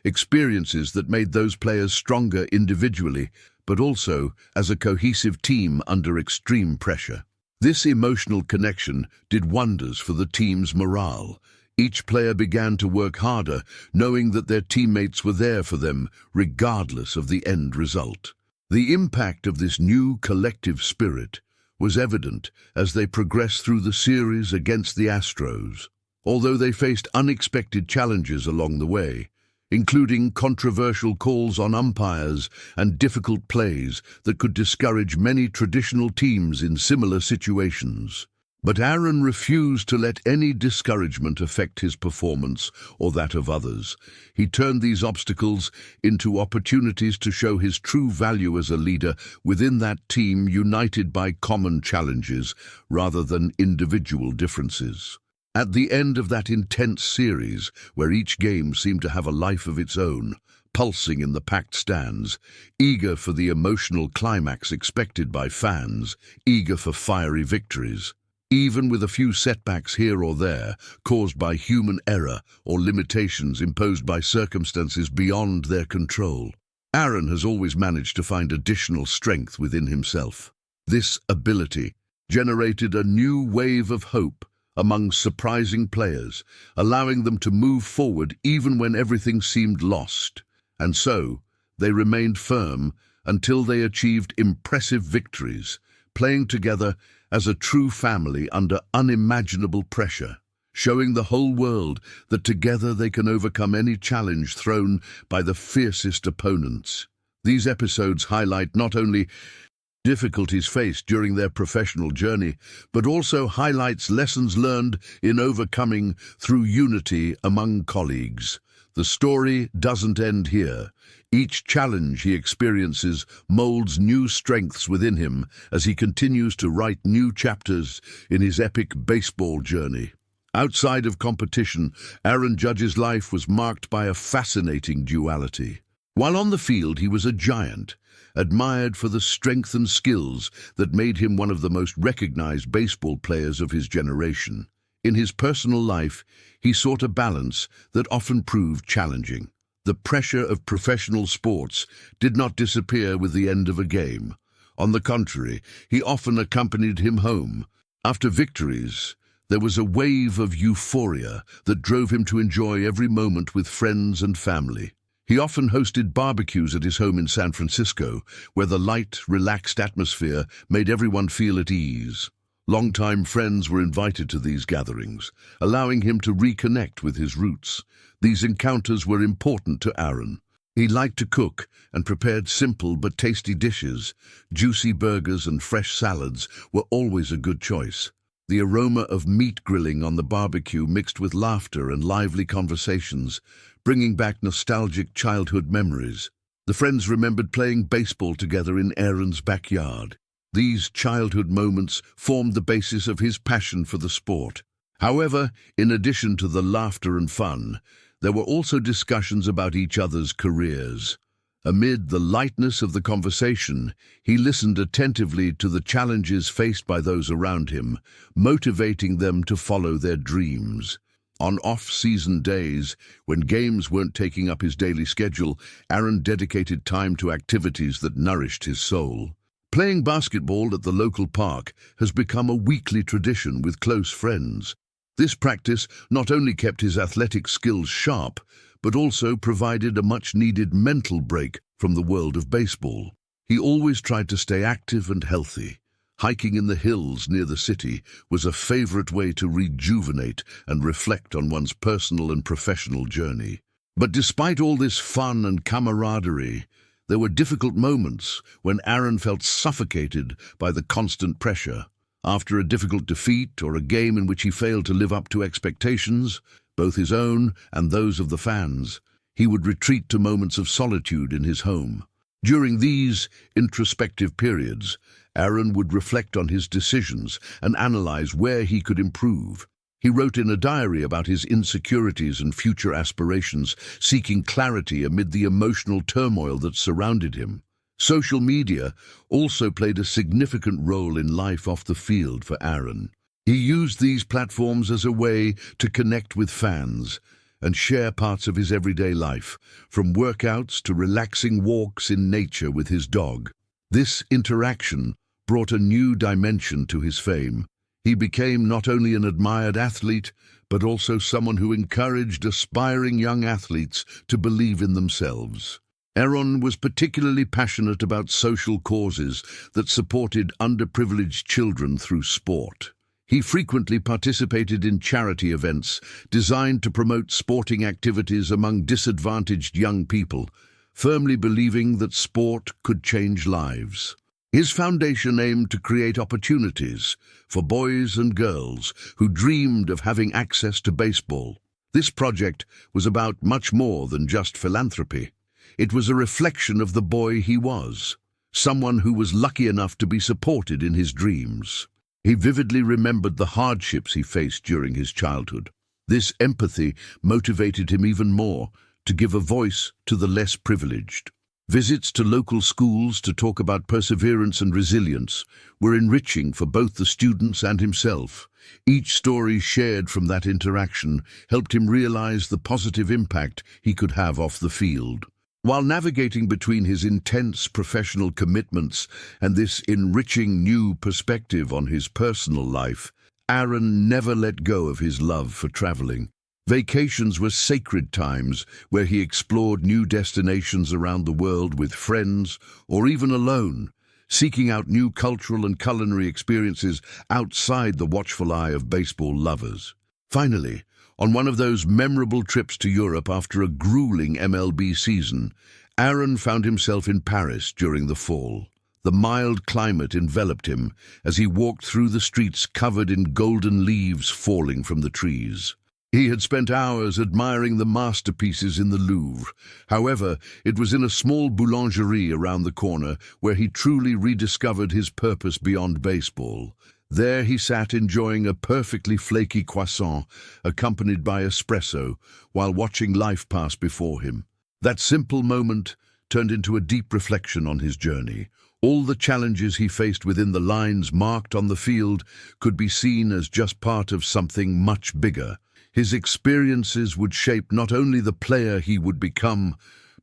experiences that made those players stronger individually, but also as a cohesive team under extreme pressure. This emotional connection did wonders for the team's morale. Each player began to work harder, knowing that their teammates were there for them, regardless of the end result. The impact of this new collective spirit was evident as they progressed through the series against the Astros. Although they faced unexpected challenges along the way, including controversial calls on umpires and difficult plays that could discourage many traditional teams in similar situations. But Aaron refused to let any discouragement affect his performance or that of others. He turned these obstacles into opportunities to show his true value as a leader within that team, united by common challenges rather than individual differences. At the end of that intense series, where each game seemed to have a life of its own, pulsing in the packed stands, eager for the emotional climax expected by fans, eager for fiery victories, even with a few setbacks here or there, caused by human error or limitations imposed by circumstances beyond their control, Aaron has always managed to find additional strength within himself. This ability generated a new wave of hope among surprising players, allowing them to move forward even when everything seemed lost. And so, they remained firm until they achieved impressive victories, playing together as a true family under unimaginable pressure, showing the whole world that together they can overcome any challenge thrown by the fiercest opponents. These episodes highlight not only difficulties faced during their professional journey, but also highlights lessons learned in overcoming through unity among colleagues. The story doesn't end here. Each challenge he experiences molds new strengths within him as he continues to write new chapters in his epic baseball journey. Outside of competition, Aaron Judge's life was marked by a fascinating duality. While on the field, he was a giant, admired for the strength and skills that made him one of the most recognized baseball players of his generation. In his personal life, he sought a balance that often proved challenging. The pressure of professional sports did not disappear with the end of a game. On the contrary, he often accompanied him home. After victories, there was a wave of euphoria that drove him to enjoy every moment with friends and family. He often hosted barbecues at his home in San Francisco, where the light, relaxed atmosphere made everyone feel at ease. Longtime friends were invited to these gatherings, allowing him to reconnect with his roots. These encounters were important to Aaron. He liked to cook and prepared simple but tasty dishes. Juicy burgers and fresh salads were always a good choice. The aroma of meat grilling on the barbecue mixed with laughter and lively conversations, bringing back nostalgic childhood memories. The friends remembered playing baseball together in Aaron's backyard. These childhood moments formed the basis of his passion for the sport. However, in addition to the laughter and fun, there were also discussions about each other's careers. Amid the lightness of the conversation, he listened attentively to the challenges faced by those around him, motivating them to follow their dreams. On off-season days, when games weren't taking up his daily schedule, Aaron dedicated time to activities that nourished his soul. Playing basketball at the local park has become a weekly tradition with close friends. This practice not only kept his athletic skills sharp, but also provided a much-needed mental break from the world of baseball. He always tried to stay active and healthy. Hiking in the hills near the city was a favorite way to rejuvenate and reflect on one's personal and professional journey. But despite all this fun and camaraderie, there were difficult moments when Aaron felt suffocated by the constant pressure. After a difficult defeat or a game in which he failed to live up to expectations, both his own and those of the fans, he would retreat to moments of solitude in his home. During these introspective periods, Aaron would reflect on his decisions and analyze where he could improve. He wrote in a diary about his insecurities and future aspirations, seeking clarity amid the emotional turmoil that surrounded him. Social media also played a significant role in life off the field for Aaron. He used these platforms as a way to connect with fans and share parts of his everyday life, from workouts to relaxing walks in nature with his dog. This interaction brought a new dimension to his fame. He became not only an admired athlete, but also someone who encouraged aspiring young athletes to believe in themselves. Aaron was particularly passionate about social causes that supported underprivileged children through sport. He frequently participated in charity events designed to promote sporting activities among disadvantaged young people, firmly believing that sport could change lives. His foundation aimed to create opportunities for boys and girls who dreamed of having access to baseball. This project was about much more than just philanthropy. It was a reflection of the boy he was, someone who was lucky enough to be supported in his dreams. He vividly remembered the hardships he faced during his childhood. This empathy motivated him even more to give a voice to the less privileged. Visits to local schools to talk about perseverance and resilience were enriching for both the students and himself. Each story shared from that interaction helped him realize the positive impact he could have off the field. While navigating between his intense professional commitments and this enriching new perspective on his personal life, Aaron never let go of his love for traveling. Vacations were sacred times where he explored new destinations around the world with friends or even alone, seeking out new cultural and culinary experiences outside the watchful eye of baseball lovers. Finally, on one of those memorable trips to Europe after a grueling MLB season, Aaron found himself in Paris during the fall. The mild climate enveloped him as he walked through the streets covered in golden leaves falling from the trees. He had spent hours admiring the masterpieces in the Louvre. However, it was in a small boulangerie around the corner where he truly rediscovered his purpose beyond baseball. There he sat enjoying a perfectly flaky croissant, accompanied by espresso, while watching life pass before him. That simple moment turned into a deep reflection on his journey. All the challenges he faced within the lines marked on the field could be seen as just part of something much bigger. His experiences would shape not only the player he would become,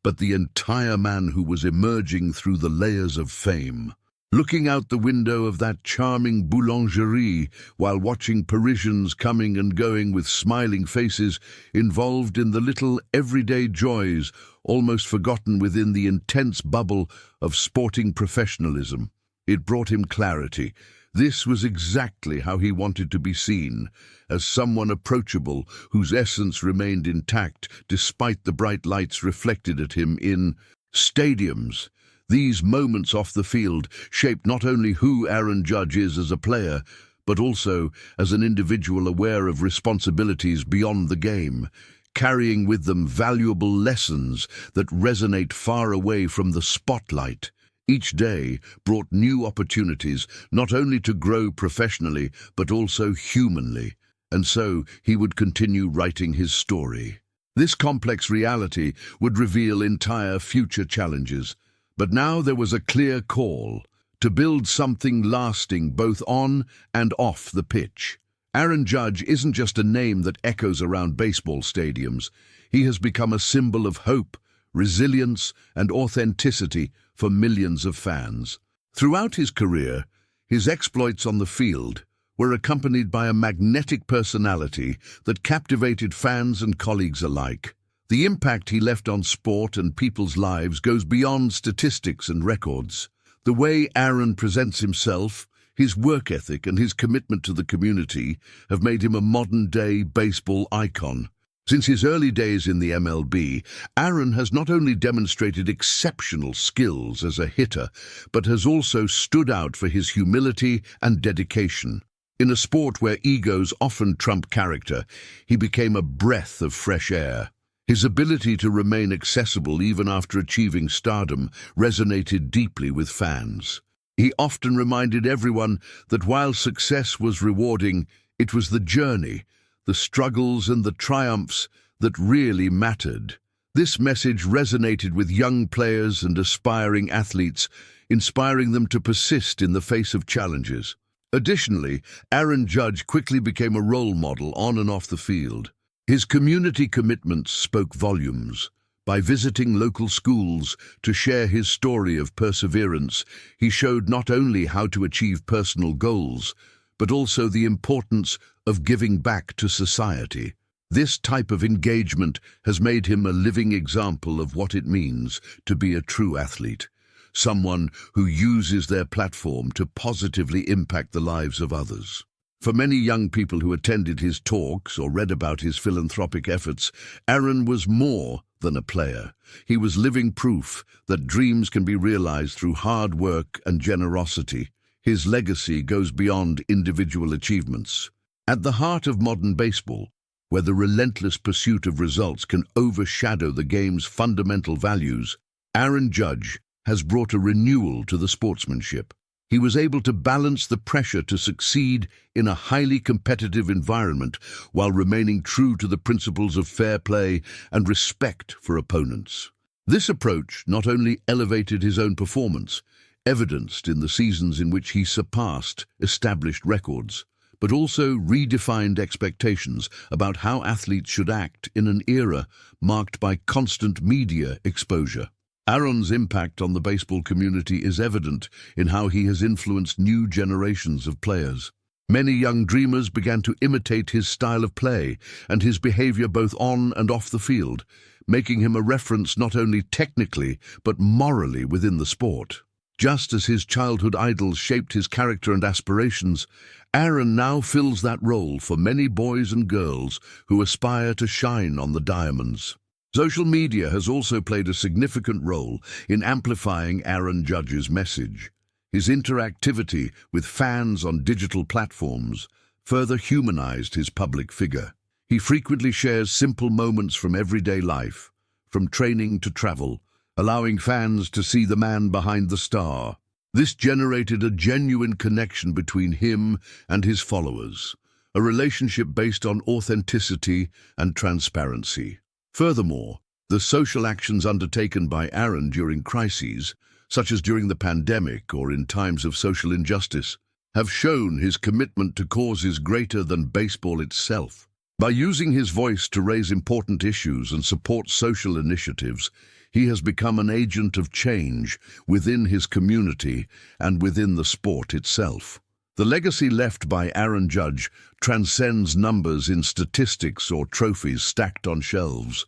but the entire man who was emerging through the layers of fame. Looking out the window of that charming boulangerie while watching Parisians coming and going with smiling faces, involved in the little everyday joys almost forgotten within the intense bubble of sporting professionalism, it brought him clarity. This was exactly how he wanted to be seen, as someone approachable whose essence remained intact despite the bright lights reflected at him in stadiums. These moments off the field shaped not only who Aaron Judge is as a player, but also as an individual aware of responsibilities beyond the game, carrying with them valuable lessons that resonate far away from the spotlight. Each day brought new opportunities, not only to grow professionally, but also humanly. And so he would continue writing his story. This complex reality would reveal entire future challenges. But now there was a clear call to build something lasting both on and off the pitch. Aaron Judge isn't just a name that echoes around baseball stadiums. He has become a symbol of hope, resilience, and authenticity for millions of fans. Throughout his career, his exploits on the field were accompanied by a magnetic personality that captivated fans and colleagues alike. The impact he left on sport and people's lives goes beyond statistics and records. The way Aaron presents himself, his work ethic, and his commitment to the community have made him a modern-day baseball icon. Since his early days in the MLB, Aaron has not only demonstrated exceptional skills as a hitter, but has also stood out for his humility and dedication. In a sport where egos often trump character, he became a breath of fresh air. His ability to remain accessible even after achieving stardom resonated deeply with fans. He often reminded everyone that while success was rewarding, it was the journey, the struggles and the triumphs that really mattered. This message resonated with young players and aspiring athletes, inspiring them to persist in the face of challenges. Additionally, Aaron Judge quickly became a role model on and off the field. His community commitments spoke volumes. By visiting local schools to share his story of perseverance, he showed not only how to achieve personal goals, but also the importance of giving back to society. This type of engagement has made him a living example of what it means to be a true athlete, someone who uses their platform to positively impact the lives of others. For many young people who attended his talks or read about his philanthropic efforts, Aaron was more than a player. He was living proof that dreams can be realized through hard work and generosity. His legacy goes beyond individual achievements. At the heart of modern baseball, where the relentless pursuit of results can overshadow the game's fundamental values, Aaron Judge has brought a renewal to the sportsmanship. He was able to balance the pressure to succeed in a highly competitive environment while remaining true to the principles of fair play and respect for opponents. This approach not only elevated his own performance, evidenced in the seasons in which he surpassed established records, but also redefined expectations about how athletes should act in an era marked by constant media exposure. Aaron's impact on the baseball community is evident in how he has influenced new generations of players. Many young dreamers began to imitate his style of play and his behavior both on and off the field, making him a reference not only technically but morally within the sport. Just as his childhood idols shaped his character and aspirations, Aaron now fills that role for many boys and girls who aspire to shine on the diamonds. Social media has also played a significant role in amplifying Aaron Judge's message. His interactivity with fans on digital platforms further humanized his public figure. He frequently shares simple moments from everyday life, from training to travel, allowing fans to see the man behind the star. This generated a genuine connection between him and his followers, a relationship based on authenticity and transparency. Furthermore, the social actions undertaken by Aaron during crises, such as during the pandemic or in times of social injustice, have shown his commitment to causes greater than baseball itself. By using his voice to raise important issues and support social initiatives, he has become an agent of change within his community and within the sport itself. The legacy left by Aaron Judge transcends numbers in statistics or trophies stacked on shelves.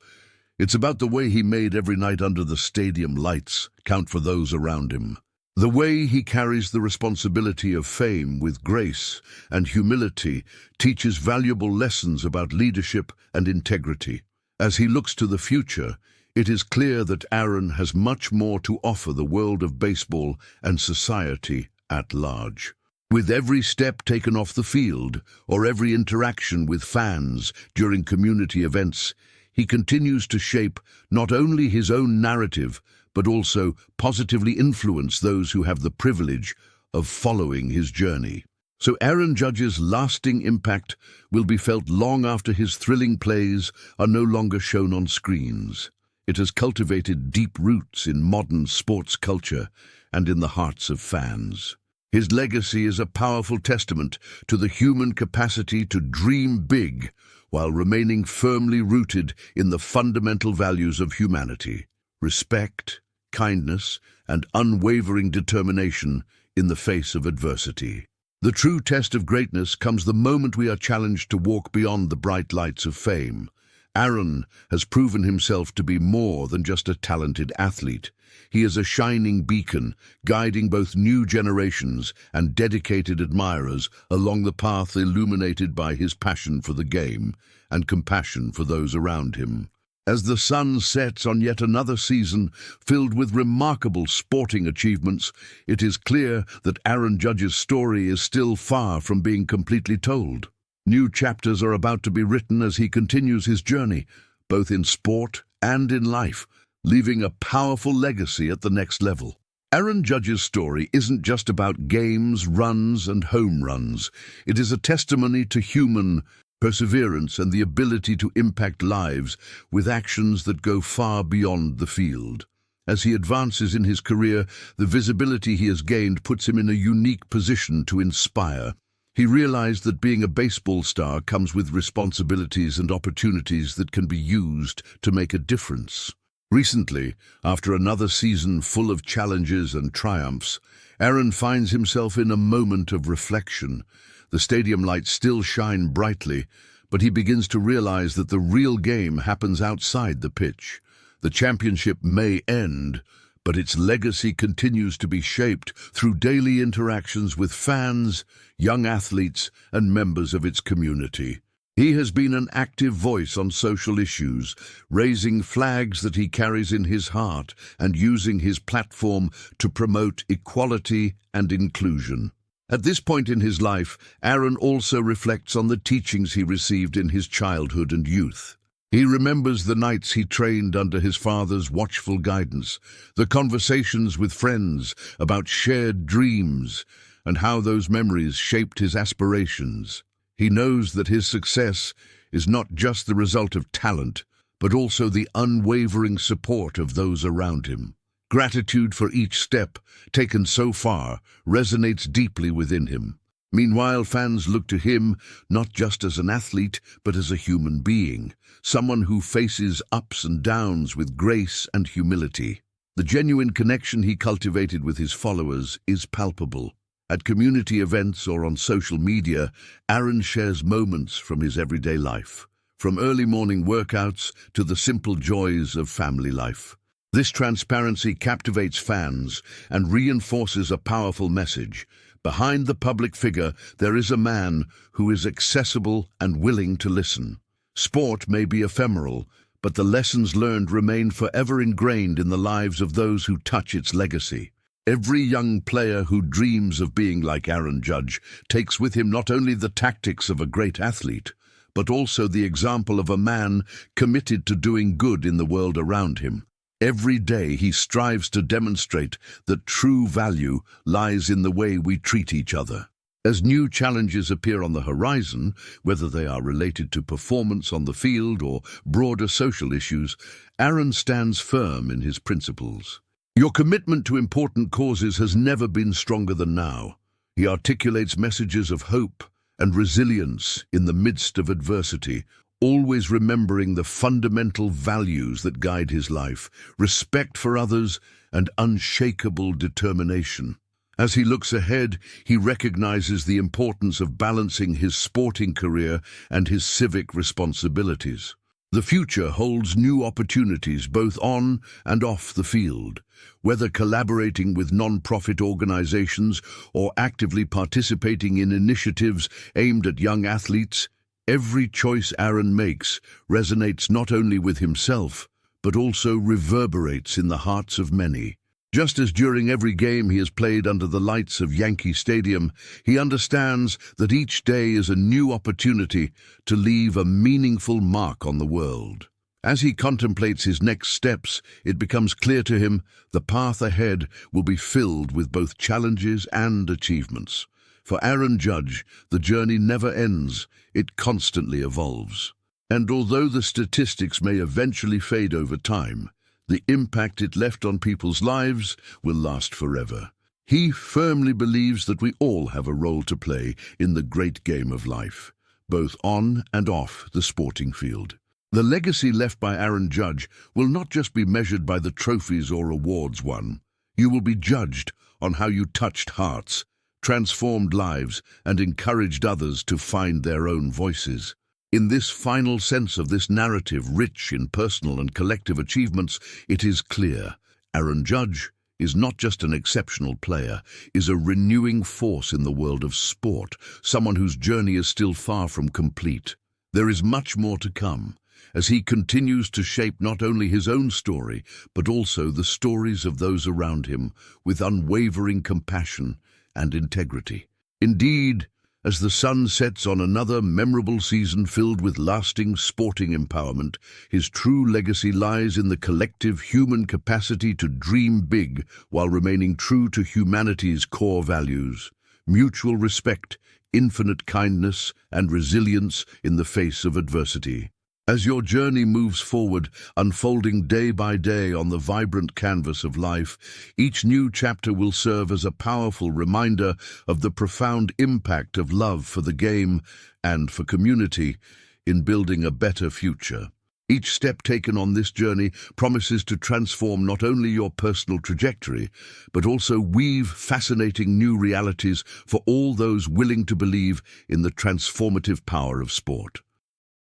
It's about the way he made every night under the stadium lights count for those around him. The way he carries the responsibility of fame with grace and humility teaches valuable lessons about leadership and integrity. As he looks to the future, it is clear that Aaron has much more to offer the world of baseball and society at large. With every step taken off the field or every interaction with fans during community events, he continues to shape not only his own narrative, but also positively influence those who have the privilege of following his journey. So Aaron Judge's lasting impact will be felt long after his thrilling plays are no longer shown on screens. It has cultivated deep roots in modern sports culture and in the hearts of fans. His legacy is a powerful testament to the human capacity to dream big while remaining firmly rooted in the fundamental values of humanity: respect, kindness, and unwavering determination in the face of adversity. The true test of greatness comes the moment we are challenged to walk beyond the bright lights of fame. Aaron has proven himself to be more than just a talented athlete. He is a shining beacon, guiding both new generations and dedicated admirers along the path illuminated by his passion for the game and compassion for those around him. As the sun sets on yet another season filled with remarkable sporting achievements, it is clear that Aaron Judge's story is still far from being completely told. New chapters are about to be written as he continues his journey, both in sport and in life, leaving a powerful legacy at the next level. Aaron Judge's story isn't just about games, runs, and home runs. It is a testimony to human perseverance and the ability to impact lives with actions that go far beyond the field. As he advances in his career, the visibility he has gained puts him in a unique position to inspire. He realized that being a baseball star comes with responsibilities and opportunities that can be used to make a difference. Recently, after another season full of challenges and triumphs, Aaron finds himself in a moment of reflection. The stadium lights still shine brightly, but he begins to realize that the real game happens outside the pitch. The championship may end, but its legacy continues to be shaped through daily interactions with fans, young athletes, and members of its community. He has been an active voice on social issues, raising flags that he carries in his heart and using his platform to promote equality and inclusion. At this point in his life, Aaron also reflects on the teachings he received in his childhood and youth. He remembers the nights he trained under his father's watchful guidance, the conversations with friends about shared dreams, and how those memories shaped his aspirations. He knows that his success is not just the result of talent, but also the unwavering support of those around him. Gratitude for each step taken so far resonates deeply within him. Meanwhile, fans look to him not just as an athlete, but as a human being, someone who faces ups and downs with grace and humility. The genuine connection he cultivated with his followers is palpable. At community events or on social media, Aaron shares moments from his everyday life, from early morning workouts to the simple joys of family life. This transparency captivates fans and reinforces a powerful message. Behind the public figure, there is a man who is accessible and willing to listen. Sport may be ephemeral, but the lessons learned remain forever ingrained in the lives of those who touch its legacy. Every young player who dreams of being like Aaron Judge takes with him not only the tactics of a great athlete, but also the example of a man committed to doing good in the world around him. Every day he strives to demonstrate that true value lies in the way we treat each other. As new challenges appear on the horizon, whether they are related to performance on the field or broader social issues, Aaron stands firm in his principles. Your commitment to important causes has never been stronger than now. He articulates messages of hope and resilience in the midst of adversity, always remembering the fundamental values that guide his life: respect for others and unshakable determination. As he looks ahead, he recognizes the importance of balancing his sporting career and his civic responsibilities. The future holds new opportunities both on and off the field. Whether collaborating with non-profit organizations or actively participating in initiatives aimed at young athletes, every choice Aaron makes resonates not only with himself, but also reverberates in the hearts of many. Just as during every game he has played under the lights of Yankee Stadium, he understands that each day is a new opportunity to leave a meaningful mark on the world. As he contemplates his next steps, it becomes clear to him the path ahead will be filled with both challenges and achievements. For Aaron Judge, the journey never ends, it constantly evolves. And although the statistics may eventually fade over time, the impact it left on people's lives will last forever. He firmly believes that we all have a role to play in the great game of life, both on and off the sporting field. The legacy left by Aaron Judge will not just be measured by the trophies or awards won. You will be judged on how you touched hearts, transformed lives, and encouraged others to find their own voices. In this final sense of this narrative, rich in personal and collective achievements, it is clear Aaron Judge is not just an exceptional player, is a renewing force in the world of sport, someone whose journey is still far from complete. There is much more to come, as he continues to shape not only his own story, but also the stories of those around him with unwavering compassion and integrity. Indeed, as the sun sets on another memorable season filled with lasting sporting empowerment, his true legacy lies in the collective human capacity to dream big while remaining true to humanity's core values: mutual respect, infinite kindness, and resilience in the face of adversity. As your journey moves forward, unfolding day by day on the vibrant canvas of life, each new chapter will serve as a powerful reminder of the profound impact of love for the game and for community in building a better future. Each step taken on this journey promises to transform not only your personal trajectory, but also weave fascinating new realities for all those willing to believe in the transformative power of sport.